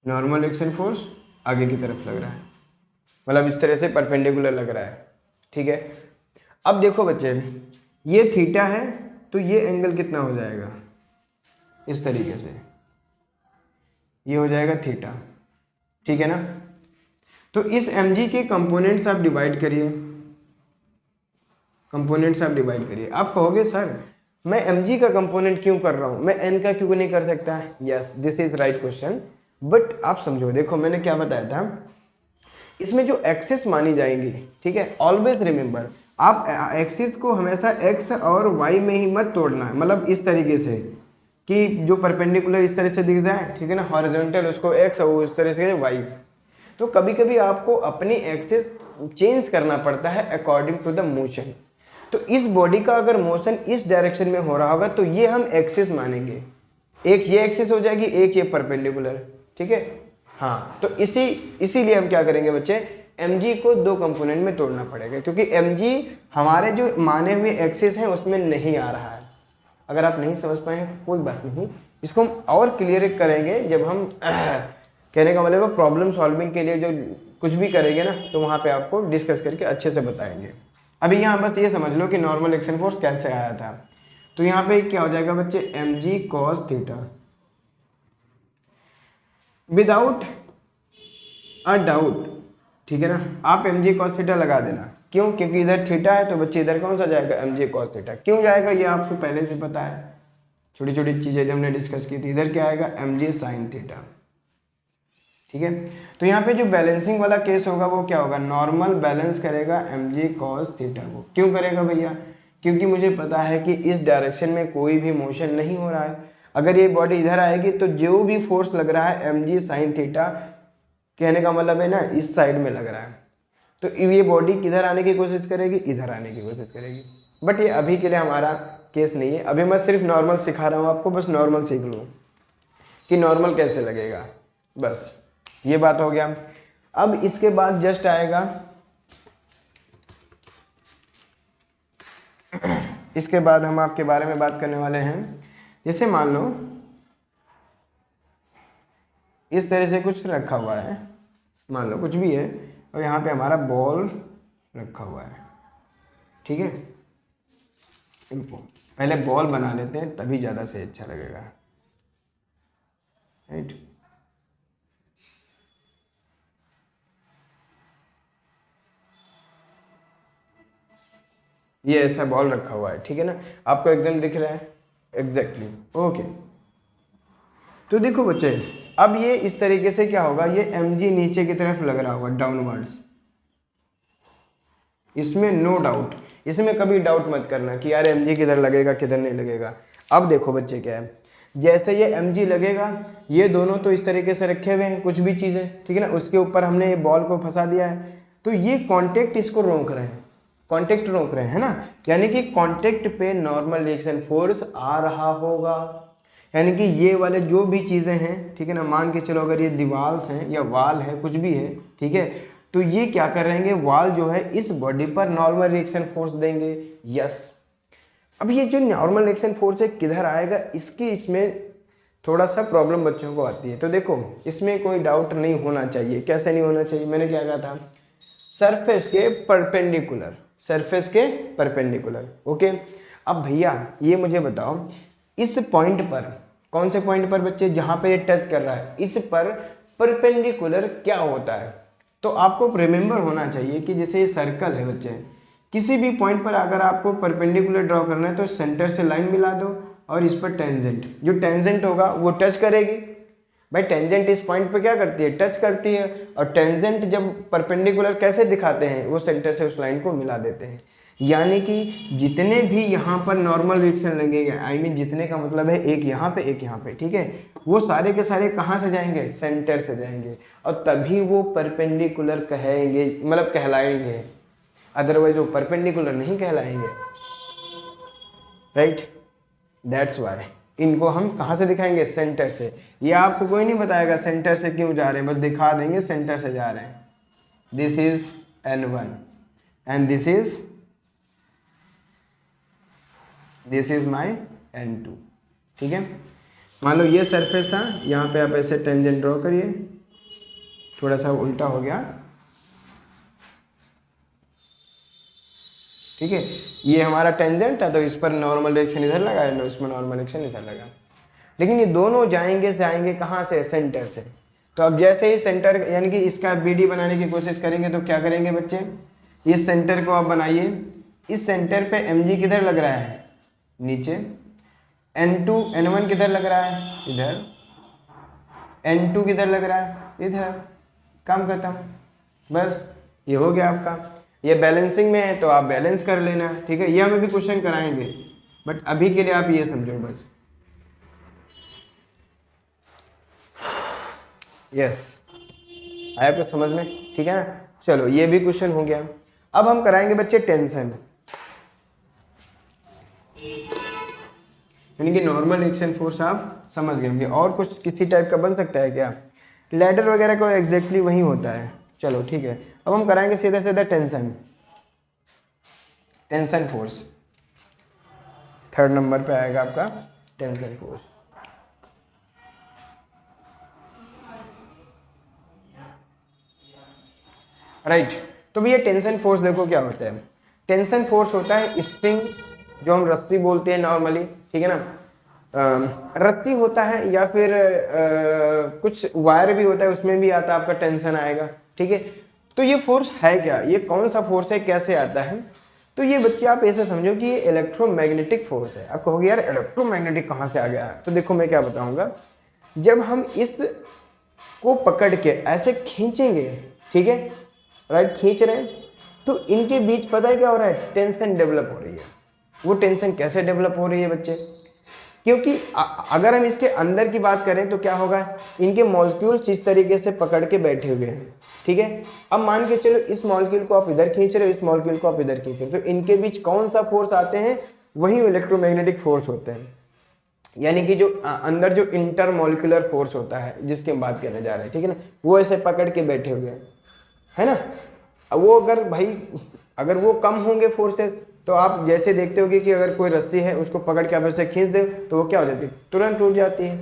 नॉर्मल रिएक्शन फोर्स आगे की तरफ लग रहा है, मतलब इस तरह से परपेंडिकुलर लग रहा है, ठीक है। अब देखो बच्चे, ये थीटा है तो ये एंगल कितना हो जाएगा, इस तरीके से ये हो जाएगा थीटा, ठीक है ना। तो इस mg के कंपोनेंट्स आप डिवाइड करिए, कंपोनेंट्स आप डिवाइड करिए। आप कहोगे सर मैं mg का कंपोनेंट क्यों कर रहा हूं, मैं n का क्यों नहीं कर सकता, yes this is right question. But आप समझो, देखो मैंने क्या बताया था, इसमें जो एक्सिस मानी जाएंगी, ठीक है, ऑलवेज रिमेंबर, आप एक्सिस को हमेशा x और y में ही मत तोड़ना है, मतलब इस तरीके से कि जो परपेंडिकुलर इस तरह से दिख रहा है, ठीक है ना, हॉरिजॉन्टल उसको x और उस तरह से y। तो कभी कभी आपको अपनी एक्सिस चेंज करना पड़ता है अकॉर्डिंग टू द मोशन। तो इस बॉडी का अगर मोशन इस डायरेक्शन में हो रहा होगा तो ये हम एक्सिस मानेंगे, एक ये एक्सिस हो जाएगी, एक ये परपेंडिकुलर, ठीक है। हाँ, तो इसीलिए हम क्या करेंगे बच्चे, mg को दो कंपोनेंट में तोड़ना पड़ेगा, क्योंकि mg हमारे जो माने हुए एक्सिस हैं उसमें नहीं आ रहा है। अगर आप नहीं समझ पाए कोई बात नहीं, इसको हम और क्लियर करेंगे जब हम कहने का मतलब प्रॉब्लम सॉल्विंग के लिए जो कुछ भी करेंगे ना, तो वहाँ पे आपको डिस्कस करके अच्छे से बताएंगे। अभी यहाँ बस ये समझ लो कि नॉर्मल एक्शन फोर्स कैसे आया था। तो यहाँ पे क्या हो जाएगा बच्चे, mg cos theta without a doubt, ठीक है ना। आप mg cos थीटा लगा देना, क्यों, क्योंकि इधर थीटा है तो बच्चे इधर कौन सा जाएगा, mg cos थीटा। क्यों जाएगा ये आपको पहले से पता है, छोटी छोटी चीजें जो हमने डिस्कस की थी। इधर क्या आएगा, mg sin थीटा, ठीक है। तो यहाँ पे जो बैलेंसिंग वाला केस होगा वो क्या होगा, नॉर्मल बैलेंस करेगा mg cos थीटा को। क्यों करेगा भैया, क्योंकि मुझे पता है कि इस डायरेक्शन में कोई भी मोशन नहीं हो रहा है। अगर ये बॉडी इधर आएगी तो जो भी फोर्स लग रहा है mg sin थीटा, कहने का मतलब है ना इस साइड में लग रहा है, तो ये बॉडी किधर आने की कोशिश करेगी, इधर आने की कोशिश करेगी। बट ये अभी के लिए हमारा केस नहीं है, अभी मैं सिर्फ नॉर्मल सिखा रहा हूँ आपको, बस नॉर्मल सीख लो कि नॉर्मल कैसे लगेगा, बस ये बात हो गया। अब इसके बाद जस्ट आएगा, इसके बाद हम आपके बारे में बात करने वाले हैं। जैसे मान लो इस तरह से कुछ रखा हुआ है, मान लो कुछ भी है, और यहाँ पे हमारा बॉल रखा हुआ है, ठीक है। पहले बॉल बना लेते हैं तभी ज़्यादा से अच्छा लगेगा, राइट। ये ऐसा बॉल रखा हुआ है, ठीक है ना, आपको एकदम दिख रहा है, एग्जैक्टली, ओके। तो देखो बच्चे, अब ये इस तरीके से क्या होगा, ये mg नीचे की तरफ लग रहा होगा डाउनवर्ड्स, इसमें नो डाउट, इसमें कभी डाउट मत करना कि यार mg किधर लगेगा किधर नहीं लगेगा। अब देखो बच्चे क्या है, जैसे ये mg लगेगा, ये दोनों तो इस तरीके से रखे हुए हैं कुछ भी चीज़ें, ठीक है ना, उसके ऊपर हमने ये बॉल को फंसा दिया है, तो ये कांटेक्ट इसको रोक रहे हैं, कांटेक्ट रोक रहे हैं, है ना, यानी कि कांटेक्ट पे नॉर्मल रिएक्शन फोर्स आ रहा होगा, यानी कि ये वाले जो भी चीज़ें हैं, ठीक है ना, मान के चलो अगर ये दीवार हैं या वाल है कुछ भी है, ठीक है, तो ये क्या कर रहेंगे, वाल जो है इस बॉडी पर नॉर्मल रिएक्शन फोर्स देंगे। यस, अब ये जो नॉर्मल रिएक्शन फोर्स है किधर आएगा, इसकी इसमें थोड़ा सा प्रॉब्लम बच्चों को आती है। तो देखो इसमें कोई डाउट नहीं होना चाहिए। कैसे नहीं होना चाहिए, मैंने क्या कहा था, सरफेस के परपेंडिकुलर, सरफेस के परपेंडिकुलर। ओके, अब भैया ये मुझे बताओ, इस पॉइंट पर, कौन से पॉइंट पर बच्चे, जहां पे ये टच कर रहा है, इस पर परपेंडिकुलर क्या होता है। तो आपको रिमेंबर होना चाहिए कि जैसे ये सर्कल है बच्चे, किसी भी पॉइंट पर अगर आपको परपेंडिकुलर ड्रॉ करना है तो सेंटर से लाइन मिला दो और इस पर टेंजेंट, जो टेंजेंट होगा वो टच करेगी। भाई टेंजेंट इस पॉइंट पर क्या करती है, टच करती है, और टेंजेंट जब परपेंडिकुलर कैसे दिखाते हैं, वो सेंटर से उस लाइन को मिला देते हैं। यानी कि जितने भी यहाँ पर नॉर्मल रिएक्शन लगेंगे, आई मीन जितने का मतलब है एक यहाँ पे एक यहाँ पे, ठीक है, वो सारे के सारे कहाँ से जाएंगे, सेंटर से जाएंगे, और तभी वो परपेंडिकुलर कहेंगे, मतलब कहलाएंगे, अदरवाइज वो परपेंडिकुलर नहीं कहलाएंगे। राइट, दैट्स वाई इनको हम कहाँ से दिखाएंगे, सेंटर से। ये आपको कोई नहीं बताएगा सेंटर से क्यों जा रहे हैं, बस दिखा देंगे सेंटर से जा रहे हैं। This is N1 and this is my N2, ठीक है। मान लो ये सरफेस था, यहाँ पे आप ऐसे टेंजेंट ड्रॉ करिए, थोड़ा सा उल्टा हो गया, ठीक है, ये हमारा टेंजेंट था, तो इस पर नॉर्मल डायरेक्शन इधर लगा है, इसमें नॉर्मल डायरेक्शन इधर लगा, लेकिन ये दोनों जाएंगे कहाँ से, सेंटर से। तो अब जैसे ही सेंटर, यानी कि इसका BD बनाने की कोशिश करेंगे तो क्या करेंगे बच्चे, इस सेंटर को आप बनाइए, इस सेंटर पे mg किधर लग रहा है, नीचे, N1 किधर लग रहा है, इधर, N2 किधर लग रहा है, इधर, काम खत्म, बस ये हो गया आपका। ये बैलेंसिंग में है तो आप बैलेंस कर लेना, ठीक है, ये हमें भी क्वेश्चन कराएंगे, बट अभी के लिए आप ये समझो बस। यस, आया कुछ समझ में, ठीक है ना। चलो ये भी क्वेश्चन हो गया। अब हम कराएंगे बच्चे टेंशन, यानी कि नॉर्मल रिएक्शन फोर्स आप समझ गए होंगे, और कुछ किसी टाइप का बन सकता है क्या, लैडर वगैरह को एग्जैक्टली वही होता है। चलो ठीक है, अब हम कराएंगे सीधा सीधा tension, tension force, 3rd number पे आएगा आपका टेंशन फोर्स। राइट, तो भैया टेंशन फोर्स देखो क्या होता है, टेंशन फोर्स होता है स्प्रिंग, जो हम रस्सी बोलते हैं नॉर्मली, ठीक है ना, रस्सी होता है या फिर कुछ वायर भी होता है, उसमें भी आता है आपका टेंशन आएगा, ठीक है। तो ये फोर्स है क्या, ये कौन सा फोर्स है, कैसे आता है, तो ये बच्चे आप ऐसे समझो कि ये इलेक्ट्रोमैग्नेटिक फोर्स है। आप कहोगे यार इलेक्ट्रोमैग्नेटिक कहाँ से आ गया, तो देखो मैं क्या बताऊंगा, जब हम इस को पकड़ के ऐसे खींचेंगे, ठीक है, राइट, खींच रहे हैं, तो इनके बीच पता है क्या हो रहा है, टेंशन डेवलप हो रही है। वो टेंशन कैसे डेवलप हो रही है बच्चे, क्योंकि अगर हम इसके अंदर की बात करें तो क्या होगा, इनके मॉलिक्यूल्स इस तरीके से पकड़ के बैठे हुए हैं, ठीक है। अब मान के चलो इस मॉलिक्यूल को आप इधर खींच रहे हो, इस मॉलिक्यूल को आप इधर खींच रहे हो, तो इनके बीच कौन सा फोर्स आते हैं, वही इलेक्ट्रोमैग्नेटिक फोर्स होते हैं। यानी कि जो अंदर जो इंटरमॉलिक्यूलर फोर्स होता है जिसकी हम बात करने जा रहे हैं, ठीक है ना, वो ऐसे पकड़ के बैठे हुए हैं, है ना। अब वो अगर भाई अगर वो कम होंगे फोर्सेस, तो आप जैसे देखते होगे कि अगर कोई रस्सी है उसको पकड़ के आप ऐसे खींच दे तो वो क्या हो जाती है, तुरंत टूट जाती है।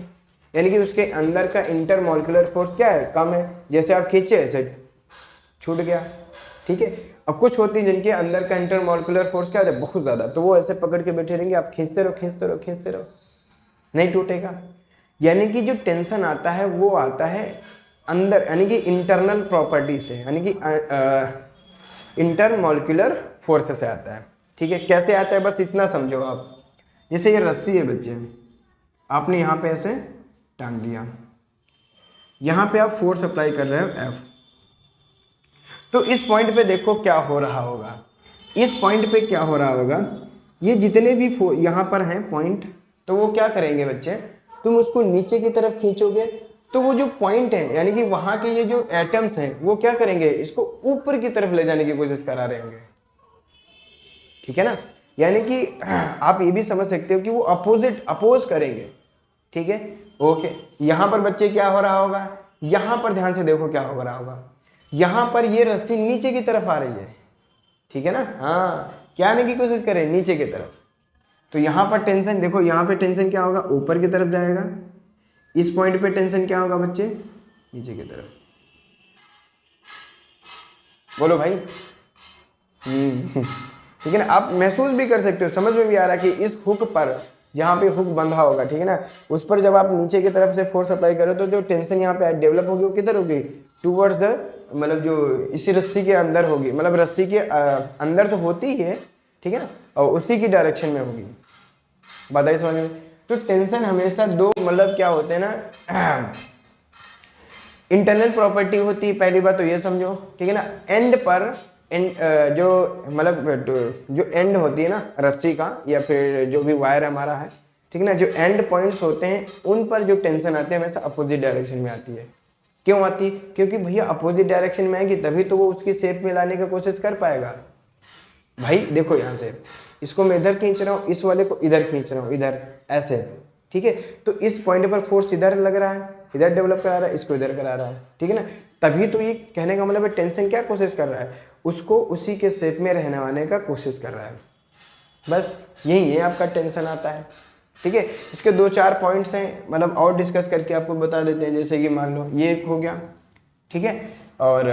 यानी कि उसके अंदर का इंटरमॉलिक्यूलर फोर्स क्या है, कम है, जैसे आप खींचे ऐसे छूट गया, ठीक है। अब कुछ होती है जिनके अंदर का इंटरमॉलिक्यूलर फोर्स क्या है, बहुत ज़्यादा, तो वो ऐसे पकड़ के बैठे रहेंगे, आप खींचते रहो खींचते रहो खींचते रहो, नहीं टूटेगा। यानी कि जो टेंशन आता है वो आता है अंदर, यानी कि इंटरनल प्रॉपर्टी से, यानी कि इंटरमॉलिक्यूलर फोर्स से आता है, ठीक है। कैसे आता है बस इतना समझो आप, जैसे ये रस्सी है बच्चे, आपने यहाँ पे ऐसे टांग दिया, यहाँ पे आप फोर्स अप्लाई कर रहे हो F। तो इस पॉइंट पे देखो क्या हो रहा होगा, इस पॉइंट पे क्या हो रहा होगा, ये जितने भी यहाँ पर हैं पॉइंट, तो वो क्या करेंगे बच्चे, तुम उसको नीचे की तरफ खींचोगे तो वो जो पॉइंट है यानी कि वहाँ के ये जो एटम्स हैं वो क्या करेंगे, इसको ऊपर की तरफ ले जाने की कोशिश करा रहे होंगे, ठीक है ना। यानी कि आप ये भी समझ सकते हो कि वो अपोज करेंगे, ठीक है। ओके, यहाँ पर बच्चे क्या हो रहा होगा, यहाँ पर ध्यान से देखो क्या हो रहा होगा, यहाँ पर ये रस्सी नीचे की तरफ आ रही है, ठीक है ना। हाँ, क्या आने की कोशिश करें, नीचे की तरफ। तो यहाँ पर टेंशन देखो, यहाँ पे टेंशन क्या होगा, ऊपर की तरफ जाएगा, इस पॉइंट पे टेंशन क्या होगा बच्चे, नीचे की तरफ। बोलो भाई। ठीक है ना, आप महसूस भी कर सकते हो, समझ में भी आ रहा है कि इस हुक पर, जहाँ पे हुक बंधा होगा, ठीक है ना, उस पर जब आप नीचे की तरफ से फोर्स अप्लाई करो तो जो टेंशन यहाँ पे डेवलप होगी वो किधर होगी, टूवर्ड्स द, मतलब जो इसी रस्सी के अंदर होगी, मतलब रस्सी के अंदर तो होती ही है, ठीक है ना, और उसी की डायरेक्शन में होगी। बताइए समझ में। तो टेंशन हमेशा दो, मतलब क्या होते हैं ना, इंटरनल प्रॉपर्टी होती है, पहली बात तो ये समझो, ठीक है ना। एंड पर जो मतलब जो एंड होती है ना रस्सी का, या फिर जो भी वायर हमारा है, ठीक है ना, जो एंड पॉइंट्स होते हैं उन पर जो टेंशन आती है हमेशा अपोजिट डायरेक्शन में आती है। क्यों आती है, क्योंकि भैया अपोजिट डायरेक्शन में आएगी तभी तो वो उसकी शेप में लाने की कोशिश कर पाएगा। भाई देखो यहाँ से इसको मैं इधर खींच रहा हूँ, इस वाले को इधर खींच रहा हूँ, इधर ऐसे, ठीक है। तो इस पॉइंट पर फोर्स इधर लग रहा है, इधर डेवलप करा रहा है, इसको इधर करा रहा है, ठीक है ना। तभी तो ये कहने का मतलब है टेंशन क्या कोशिश कर रहा है, उसको उसी के शेप में रहने वाने का कोशिश कर रहा है। बस यही है आपका टेंशन आता है, ठीक है। इसके 2-4 पॉइंट्स हैं, मतलब और डिस्कस करके आपको बता देते हैं। जैसे कि मान लो ये एक हो गया, ठीक है, और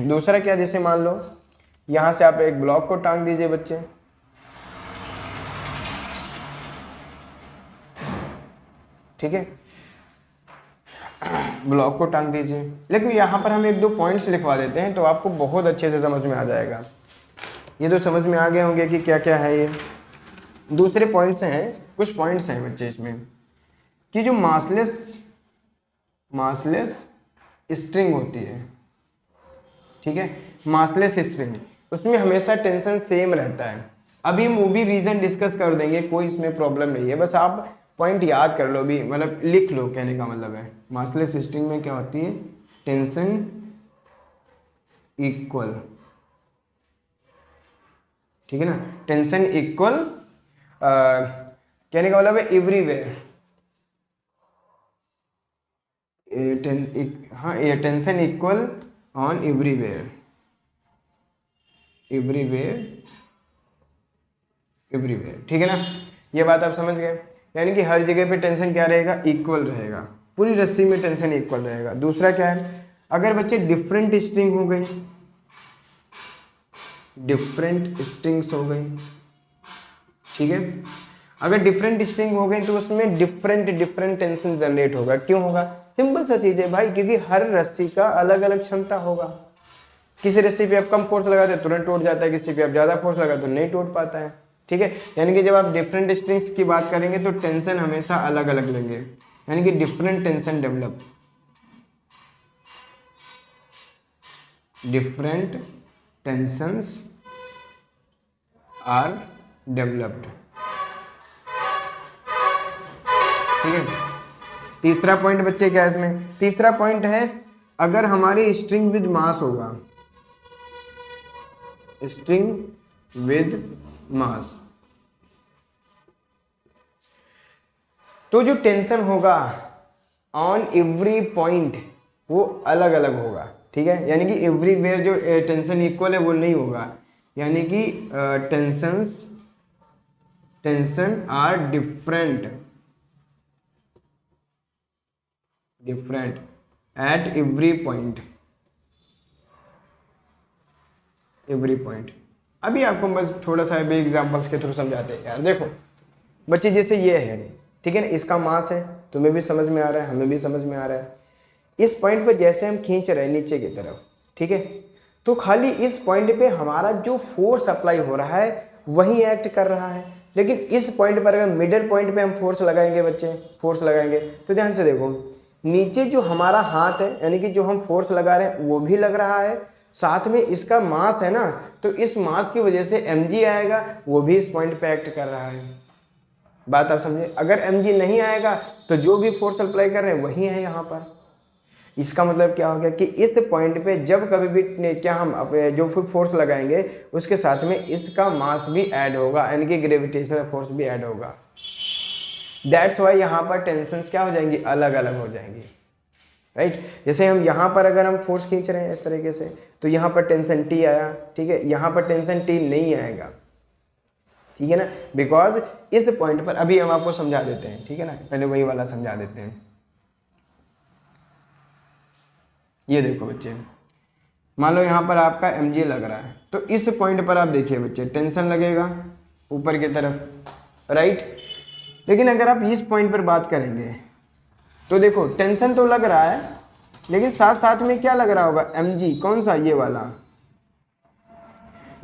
दूसरा क्या, जैसे मान लो यहाँ से आप एक ब्लॉक को टांग दीजिए बच्चे, ठीक है, ब्लॉक को टांग दीजिए। लेकिन यहाँ पर हम 1-2 पॉइंट्स लिखवा देते हैं तो आपको बहुत अच्छे से समझ में आ जाएगा। ये तो समझ में आ गए होंगे कि क्या क्या है। ये दूसरे पॉइंट्स हैं, कुछ पॉइंट्स हैं बच्चे इसमें, कि जो मासलेस स्ट्रिंग होती है, ठीक है, मासलेस स्ट्रिंग, उसमें हमेशा टेंशन सेम रहता है। अभी हम वो भी रीजन डिस्कस कर देंगे, कोई इसमें प्रॉब्लम नहीं है, बस आप पॉइंट याद कर लो भी, मतलब लिख लो, कहने का मतलब है मासलेस स्ट्रिंग में क्या होती है, टेंशन इक्वल, ठीक है ना, टेंशन इक्वल, कहने का मतलब है एवरीवेयर, हाँ, ये टेंशन इक्वल ऑन एवरीवेयर, ठीक है ना। ये बात आप समझ गए, यानी कि हर जगह पे टेंशन क्या रहेगा, इक्वल रहेगा, पूरी रस्सी में टेंशन इक्वल रहेगा। दूसरा क्या है, अगर बच्चे डिफरेंट स्ट्रिंग हो गई, डिफरेंट स्ट्रिंग्स हो गई, ठीक है, अगर डिफरेंट स्ट्रिंग हो गई तो उसमें डिफरेंट टेंशन जनरेट होगा। क्यों होगा, सिंपल सा चीज है भाई, क्योंकि हर रस्सी का अलग अलग क्षमता होगा। किसी रस्सी पे आप कम फोर्स लगाते हैं तुरंत टूट जाता है, किसी पे आप ज्यादा फोर्स लगाते तो नहीं टूट पाता है, ठीक है। यानी कि जब आप डिफरेंट स्ट्रिंग्स की बात करेंगे तो टेंशन हमेशा अलग अलग लेंगे, यानी कि different tension develop, different tensions are developed, ठीक है। तीसरा पॉइंट बच्चे क्या है इसमें, तीसरा पॉइंट है, अगर हमारी स्ट्रिंग विद मास होगा, स्ट्रिंग विद मास, तो जो टेंशन होगा ऑन एवरी पॉइंट वो अलग अलग होगा, ठीक है। यानी कि एवरीवेयर जो टेंशन इक्वल है वो नहीं होगा, यानी कि tension are different at every point, अभी आपको बस थोड़ा सा भी एग्जांपल्स के थ्रू समझाते हैं यार। देखो बच्चे, जैसे ये है, ठीक है ना, इसका मास है, तुम्हें भी समझ में आ रहा है, हमें भी समझ में आ रहा है। इस पॉइंट पे जैसे हम खींच रहे हैं नीचे की तरफ, ठीक है, तो खाली इस पॉइंट पे हमारा जो फोर्स अप्लाई हो रहा है वही एक्ट कर रहा है। लेकिन इस पॉइंट पर अगर मिडिल पॉइंट पे हम फोर्स लगाएंगे बच्चे, फोर्स लगाएंगे तो ध्यान से देखो, नीचे जो हमारा हाथ है यानी कि जो हम फोर्स लगा रहे हैं वो भी लग रहा है, साथ में इसका मास है ना, तो इस मास की वजह से mg आएगा, वो भी इस पॉइंट पे एक्ट कर रहा है। बात आप समझे, अगर mg नहीं आएगा तो जो भी फोर्स अप्लाई कर रहे हैं वही है यहाँ पर। इसका मतलब क्या हो गया कि इस पॉइंट पे जब कभी भी क्या हम अपने जो फोर्स लगाएंगे उसके साथ में इसका मास भी ऐड होगा, यानी कि ग्रेविटेशनल फोर्स भी ऐड होगा। दैट्स वाई यहाँ पर टेंशंस क्या हो जाएंगी, अलग अलग हो जाएंगी, राइट। जैसे हम यहाँ पर अगर हम फोर्स खींच रहे हैं इस तरीके से तो यहाँ पर टेंशन T आया, ठीक है, यहाँ पर टेंशन T नहीं आएगा, ठीक है ना, बिकॉज इस पॉइंट पर अभी हम आपको समझा देते हैं, ठीक है ना, पहले वही वाला समझा देते हैं। ये देखो बच्चे, मान लो यहाँ पर आपका mg लग रहा है, तो इस पॉइंट पर आप देखिए बच्चे टेंशन लगेगा ऊपर की तरफ, राइट। लेकिन अगर आप इस पॉइंट पर बात करेंगे तो देखो टेंशन तो लग रहा है, लेकिन साथ साथ में क्या लग रहा होगा, mg, कौन सा, ये वाला,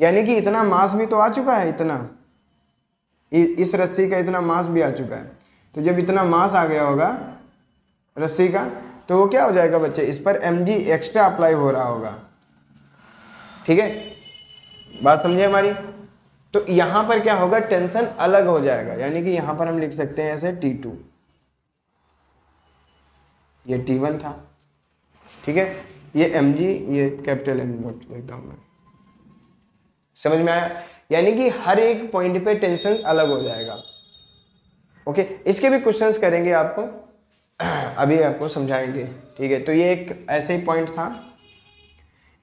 यानी कि इतना मास भी तो आ चुका है, इतना इस रस्सी का इतना मास भी आ चुका है। तो जब इतना मास आ गया होगा रस्सी का तो वो क्या हो जाएगा बच्चे, इस पर mg एक्स्ट्रा अप्लाई हो रहा होगा, ठीक है, बात समझे हमारी। तो यहां पर क्या होगा, टेंशन अलग हो जाएगा, यानी कि यहां पर हम लिख सकते हैं ऐसे T2, ये T1 था, ठीक है, ये mg, ये कैपिटल M लिखता हूं मैं, समझ में आया। यानी कि हर एक पॉइंट पे टेंशन अलग हो जाएगा, ओके। इसके भी क्वेश्चंस करेंगे आपको, अभी आपको समझाएंगे, ठीक है। तो ये एक ऐसे ही पॉइंट था।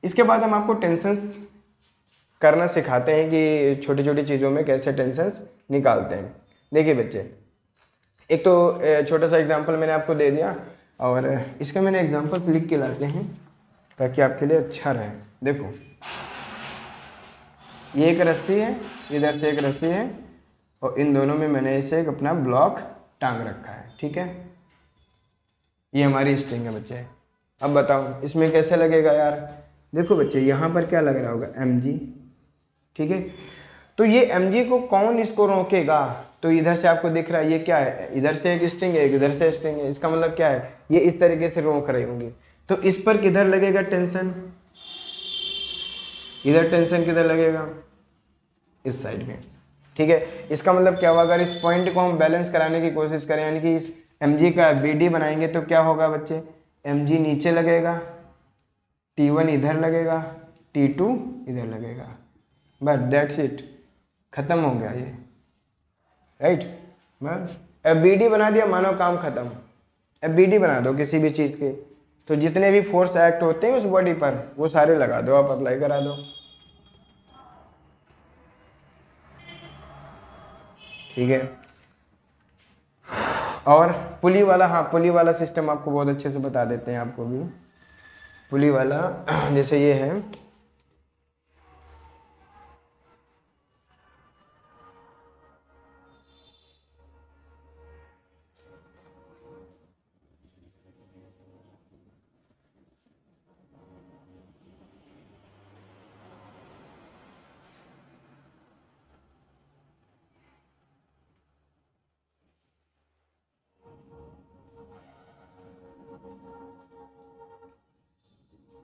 इसके बाद हम आपको टेंशंस करना सिखाते हैं कि छोटी छोटी चीज़ों में कैसे टेंशंस निकालते हैं। देखिए बच्चे, एक तो छोटा सा एग्जांपल मैंने आपको दे दिया, और इसका मैंने एग्जांपल लिख के लाते हैं ताकि आपके लिए अच्छा रहे। देखो ये एक रस्सी है, इधर से एक रस्सी है, और इन दोनों में मैंने इसे एक अपना ब्लॉक टांग रखा है, ठीक है। ये हमारी स्ट्रिंग है बच्चे। अब बताओ इसमें कैसे लगेगा यार। देखो बच्चे यहाँ पर क्या लग रहा होगा, mg, ठीक है। तो ये mg को कौन इसको रोकेगा, तो इधर से आपको दिख रहा है ये क्या है, इधर से एक स्ट्रिंग है, इधर से स्ट्रिंग है, इसका मतलब क्या है, ये इस तरीके से रोक रही होंगी। तो इस पर किधर लगेगा टेंशन, इधर टेंशन किधर लगेगा, इस साइड में, ठीक है। इसका मतलब क्या हुआ, अगर इस पॉइंट को हम बैलेंस कराने की कोशिश करें, यानी कि इस mg का bd बनाएंगे तो क्या होगा बच्चे, mg नीचे लगेगा, T1 इधर लगेगा, T2 इधर लगेगा, बस दैट्स इट, खत्म हो गया ये, राइट। बस FBD बना दिया, मानो काम खत्म। FBD बना दो किसी भी चीज़ के, तो जितने भी फोर्स एक्ट होते हैं उस बॉडी पर वो सारे लगा दो, आप अप्लाई करा दो, ठीक है। और पुली वाला, हाँ पुली वाला सिस्टम आपको बहुत अच्छे से बता देते हैं आपको भी। पुली वाला जैसे ये है,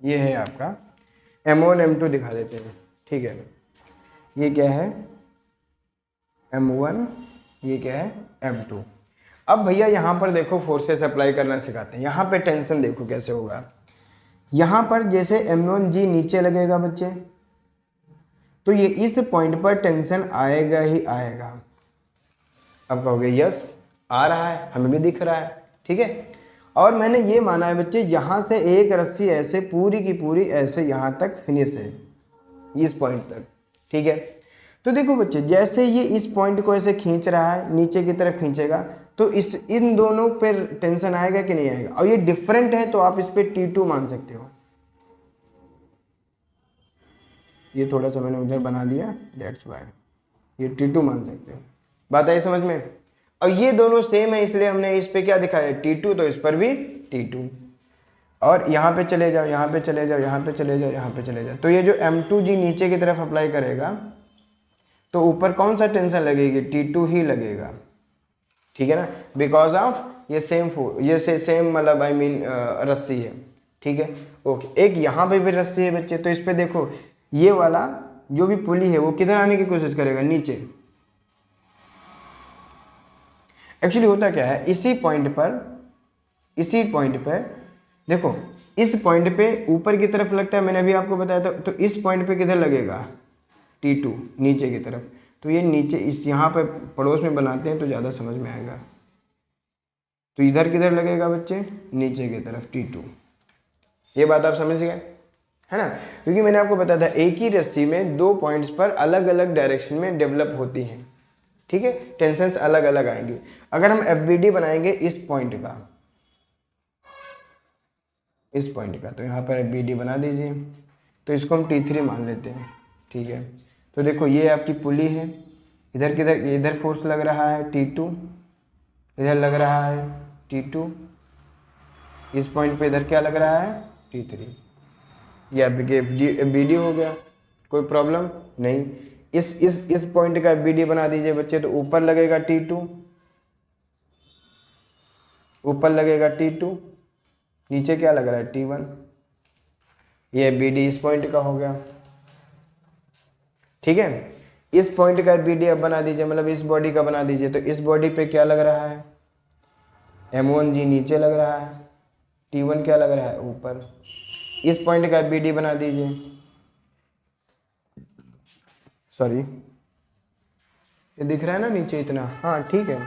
ये है आपका M1 M2 दिखा देते हैं, ठीक है। ये क्या है M1, ये क्या है M2। अब भैया यहाँ पर देखो फोर्सेस अप्लाई करना सिखाते हैं। यहाँ पे टेंशन देखो कैसे होगा, यहाँ पर जैसे M1G नीचे लगेगा बच्चे, तो ये इस पॉइंट पर टेंशन आएगा ही आएगा। अब कहोगे यस आ रहा है, हमें भी दिख रहा है, ठीक है। और मैंने ये माना है बच्चे, यहाँ से एक रस्सी ऐसे पूरी की पूरी ऐसे यहाँ तक फिनिश है, इस पॉइंट तक, ठीक है। तो देखो बच्चे, जैसे ये इस पॉइंट को ऐसे खींच रहा है, नीचे की तरफ खींचेगा, तो इन दोनों पर टेंशन आएगा कि नहीं आएगा। और ये डिफरेंट है तो आप इस पर T2 मान सकते हो। ये थोड़ा सा मैंने उधर बना दिया, दैट्स वाई, ये T2 मान सकते हो। बात आई समझ में। और ये दोनों सेम है, इसलिए हमने इस पे क्या दिखाया T2, तो इस पर भी T2। और यहाँ पे चले जाओ, यहाँ पे चले जाओ, यहाँ पे चले जाओ, यहाँ पे चले जाओ, तो ये जो M2G नीचे की तरफ अप्लाई करेगा तो ऊपर कौन सा टेंशन लगेगी, T2 ही लगेगा, ठीक है ना, बिकॉज ऑफ ये सेम मतलब आई मीन रस्सी है, ठीक है। ओके, एक यहाँ पे भी रस्सी है बच्चे, तो इस पे देखो ये वाला जो भी पुली है वो किधर आने की कोशिश करेगा, नीचे। एक्चुअली होता क्या है, इसी पॉइंट पर देखो, इस पॉइंट पे ऊपर की तरफ लगता है, मैंने अभी आपको बताया था, तो इस पॉइंट पे किधर लगेगा, T2 नीचे की तरफ। तो ये नीचे इस यहाँ पे पड़ोस में बनाते हैं तो ज़्यादा समझ में आएगा। तो इधर किधर लगेगा बच्चे, नीचे की तरफ T2। ये बात आप समझ गए, है ना, क्योंकि मैंने आपको बताया था एक ही रस्सी में दो पॉइंट्स पर अलग अलग डायरेक्शन में डेवलप होती हैं, ठीक है, टेंशन्स अलग अलग आएंगे। अगर हम FBD बनाएंगे इस पॉइंट का, तो यहाँ पर FBD बना दीजिए, तो इसको हम T3 मान लेते हैं, ठीक है। तो देखो ये आपकी पुली है, इधर किधर, इधर फोर्स लग रहा है T2, इधर लग रहा है T2, इस पॉइंट पे इधर क्या लग रहा है, T3। ये FBD हो गया, कोई प्रॉब्लम नहीं। इस पॉइंट का FBD बना दीजिए बच्चे, तो ऊपर लगेगा T2, ऊपर लगेगा T2, नीचे क्या लग रहा है, T1। ये FBD इस पॉइंट का हो गया, ठीक है। इस पॉइंट का FBD अब बना दीजिए, मतलब इस बॉडी का बना दीजिए, तो इस बॉडी पे क्या लग रहा है, M1G नीचे लग रहा है, T1 क्या लग रहा है, ऊपर। इस पॉइंट का FBD बना दीजिए, सॉरी ये दिख रहा है ना नीचे इतना, हाँ ठीक है,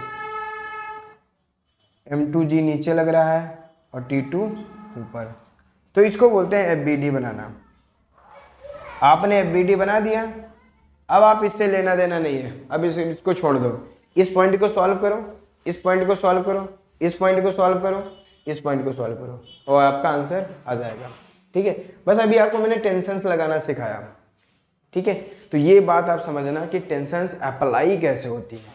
M2G नीचे लग रहा है और T2 ऊपर। तो इसको बोलते हैं FBD बनाना। आपने FBD बना दिया, अब आप इससे लेना देना नहीं है, अब इसको छोड़ दो। इस पॉइंट को सॉल्व करो, इस पॉइंट को सॉल्व करो, इस पॉइंट को सॉल्व करो, इस पॉइंट को सॉल्व करो, और आपका आंसर आ जाएगा, ठीक है। बस अभी आपको मैंने टेंशन्स लगाना सिखाया, ठीक है। तो ये बात आप समझना कि टेंशन्स अप्लाई कैसे होती है,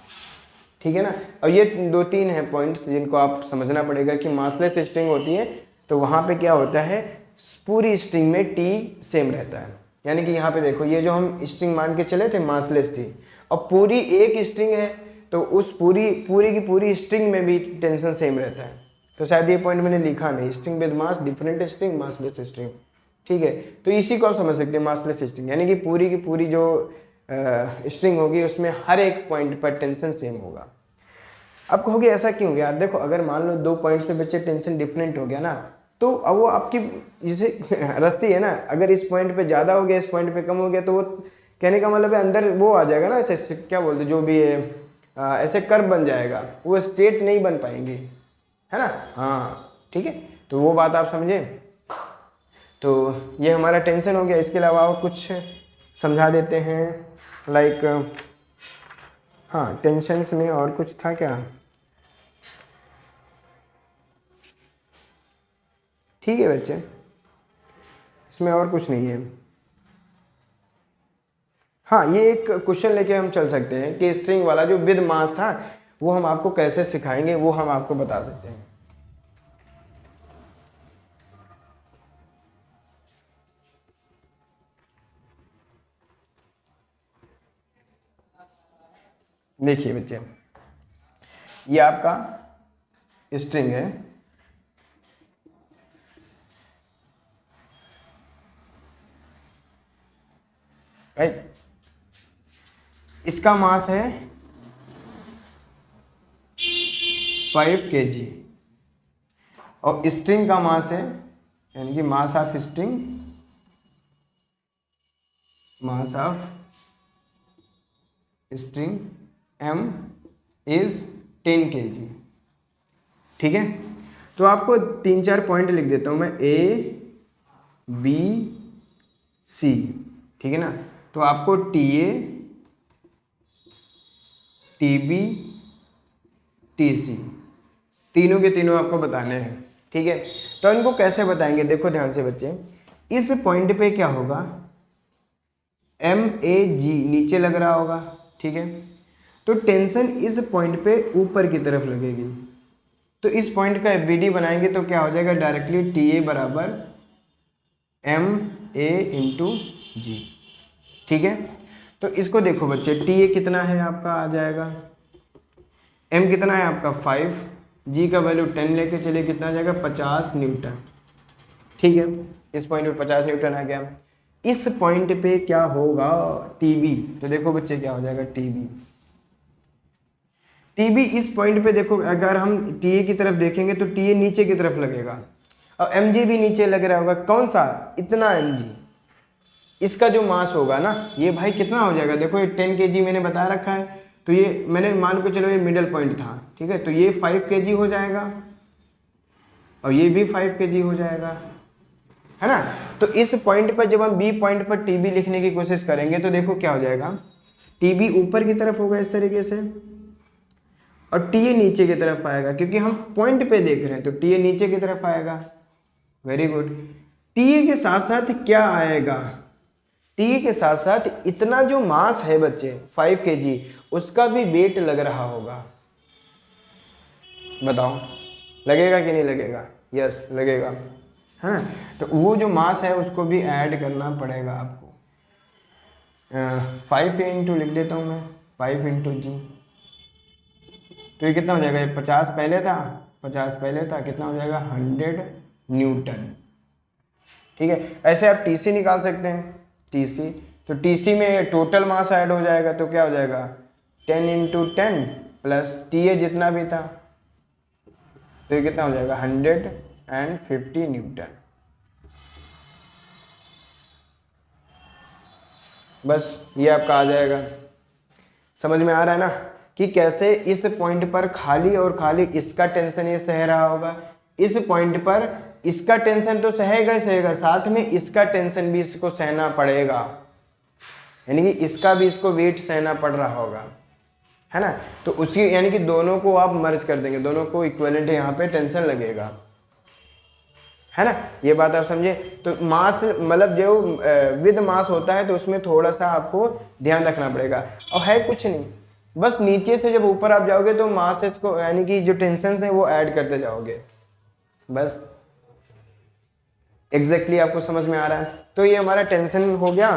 ठीक है ना। और ये 2-3 हैं पॉइंट्स जिनको आप समझना पड़ेगा कि मासलेस स्ट्रिंग होती है तो वहाँ पे क्या होता है, पूरी स्ट्रिंग में T सेम रहता है। यानी कि यहाँ पे देखो, ये जो हम स्ट्रिंग मान के चले थे मासलेस थी, और पूरी एक स्ट्रिंग है तो उस पूरी की पूरी स्ट्रिंग में भी टेंशन सेम रहता है। तो शायद ये पॉइंट मैंने लिखा नहीं, string with mass, different string, massless string, ठीक है। तो इसी को आप समझ सकते हैं मासलेस स्ट्रिंग, यानी कि पूरी की पूरी जो स्ट्रिंग होगी उसमें हर एक पॉइंट पर टेंशन सेम होगा। अब कहोगे ऐसा क्यों यार, देखो अगर मान लो 2 पॉइंट्स पे बच्चे टेंशन डिफरेंट हो गया ना, तो अब वो आपकी जैसे रस्सी है ना, अगर इस पॉइंट पे ज़्यादा हो गया, इस पॉइंट पे कम हो गया, तो वो कहने का मतलब है अंदर वो आ जाएगा ना, ऐसे क्या बोलते जो भी है, ऐसे कर्व बन जाएगा, वो स्ट्रेट नहीं बन पाएंगे, है ना, हाँ ठीक है। तो वो बात आप समझे। तो ये हमारा टेंशन हो गया। इसके अलावा और कुछ समझा देते हैं, लाइक हाँ टेंशन्स में और कुछ था क्या, ठीक है बच्चे, इसमें और कुछ नहीं है। हाँ ये एक क्वेश्चन लेके हम चल सकते हैं कि स्ट्रिंग वाला जो विद मास था वो हम आपको कैसे सिखाएंगे, वो हम आपको बता सकते हैं। देखिए बच्चे, ये आपका स्ट्रिंग है, राइट, इसका मास है 5 kg और स्ट्रिंग का मास है, यानी कि mass of string, mass of string M is 10 kg, ठीक है। तो आपको 3-4 पॉइंट लिख देता हूं मैं, ABC, ठीक है ना। तो आपको TA, TB, TC तीनों के तीनों आपको बताने हैं, ठीक है। तो इनको कैसे बताएंगे, देखो ध्यान से बच्चे, इस पॉइंट पे क्या होगा, MAG नीचे लग रहा होगा, ठीक है। तो टेंशन इस पॉइंट पे ऊपर की तरफ लगेगी, तो इस पॉइंट का FBD बनाएंगे तो क्या हो जाएगा, डायरेक्टली TA बराबर MA × G, ठीक है। तो इसको देखो बच्चे, TA कितना है आपका आ जाएगा, M कितना है आपका 5, G का वैल्यू 10 लेके चलिए, कितना आ जाएगा 50 न्यूटन। ठीक है, इस पॉइंट पे 50 न्यूटन आ गया। इस पॉइंट पे क्या होगा TB, तो देखो बच्चे क्या हो जाएगा TB इस पॉइंट पे देखो, अगर हम TA की तरफ देखेंगे तो TA नीचे की तरफ लगेगा और mg भी नीचे लग रहा होगा। कौन सा, इतना mg, इसका जो मास होगा ना ये भाई कितना हो जाएगा, देखो ये 10 kg मैंने बता रखा है, तो ये मैंने मान के चलो ये मिडल पॉइंट था, ठीक है, तो ये 5 kg हो जाएगा और ये भी 5 kg हो जाएगा, है ना। तो इस पॉइंट पर जब हम B पॉइंट पर TB लिखने की कोशिश करेंगे तो देखो क्या हो जाएगा, TB ऊपर की तरफ होगा इस तरीके से और TA नीचे की तरफ आएगा, क्योंकि हम पॉइंट पे देख रहे हैं तो TA नीचे की तरफ आएगा। Very good. TA के साथ साथ क्या आएगा, TA के साथ साथ इतना जो मास है बच्चे 5 kg, उसका भी वेट लग रहा होगा। बताओ लगेगा कि नहीं लगेगा, यस लगेगा, है ना। तो वो जो मास है उसको भी ऐड करना पड़ेगा आपको। 5 इंटू लिख देता हूँ मैं, 5 इंटू G, तो ये कितना हो जाएगा, ये 50 पहले था, 50 पहले था, कितना हो जाएगा 100 न्यूटन। ठीक है, ऐसे आप TC निकाल सकते हैं, TC, तो TC में टोटल मास ऐड हो जाएगा, तो क्या हो जाएगा 10 इंटू 10 प्लस TA जितना भी था, तो ये कितना हो जाएगा 150 न्यूटन। बस ये आपका आ जाएगा। समझ में आ रहा है ना कि कैसे इस पॉइंट पर खाली और खाली इसका टेंशन ये सह रहा होगा, इस पॉइंट पर इसका टेंशन तो सहेगा ही सहेगा, साथ में इसका टेंशन भी इसको सहना पड़ेगा, यानी कि इसका भी इसको वेट सहना पड़ रहा होगा, है ना। तो उसकी यानी कि दोनों को आप मर्ज कर देंगे, दोनों को इक्विवेलेंट यहाँ पे टेंशन लगेगा, है ना। ये बात आप समझे। तो मास मतलब जो विद मास होता है तो उसमें थोड़ा सा आपको ध्यान रखना पड़ेगा, और है कुछ नहीं, बस नीचे से जब ऊपर आप जाओगे तो मासेस को यानी कि जो टेंशन है वो ऐड करते जाओगे, बस एग्जैक्टली आपको समझ में आ रहा है। तो ये हमारा टेंशन हो गया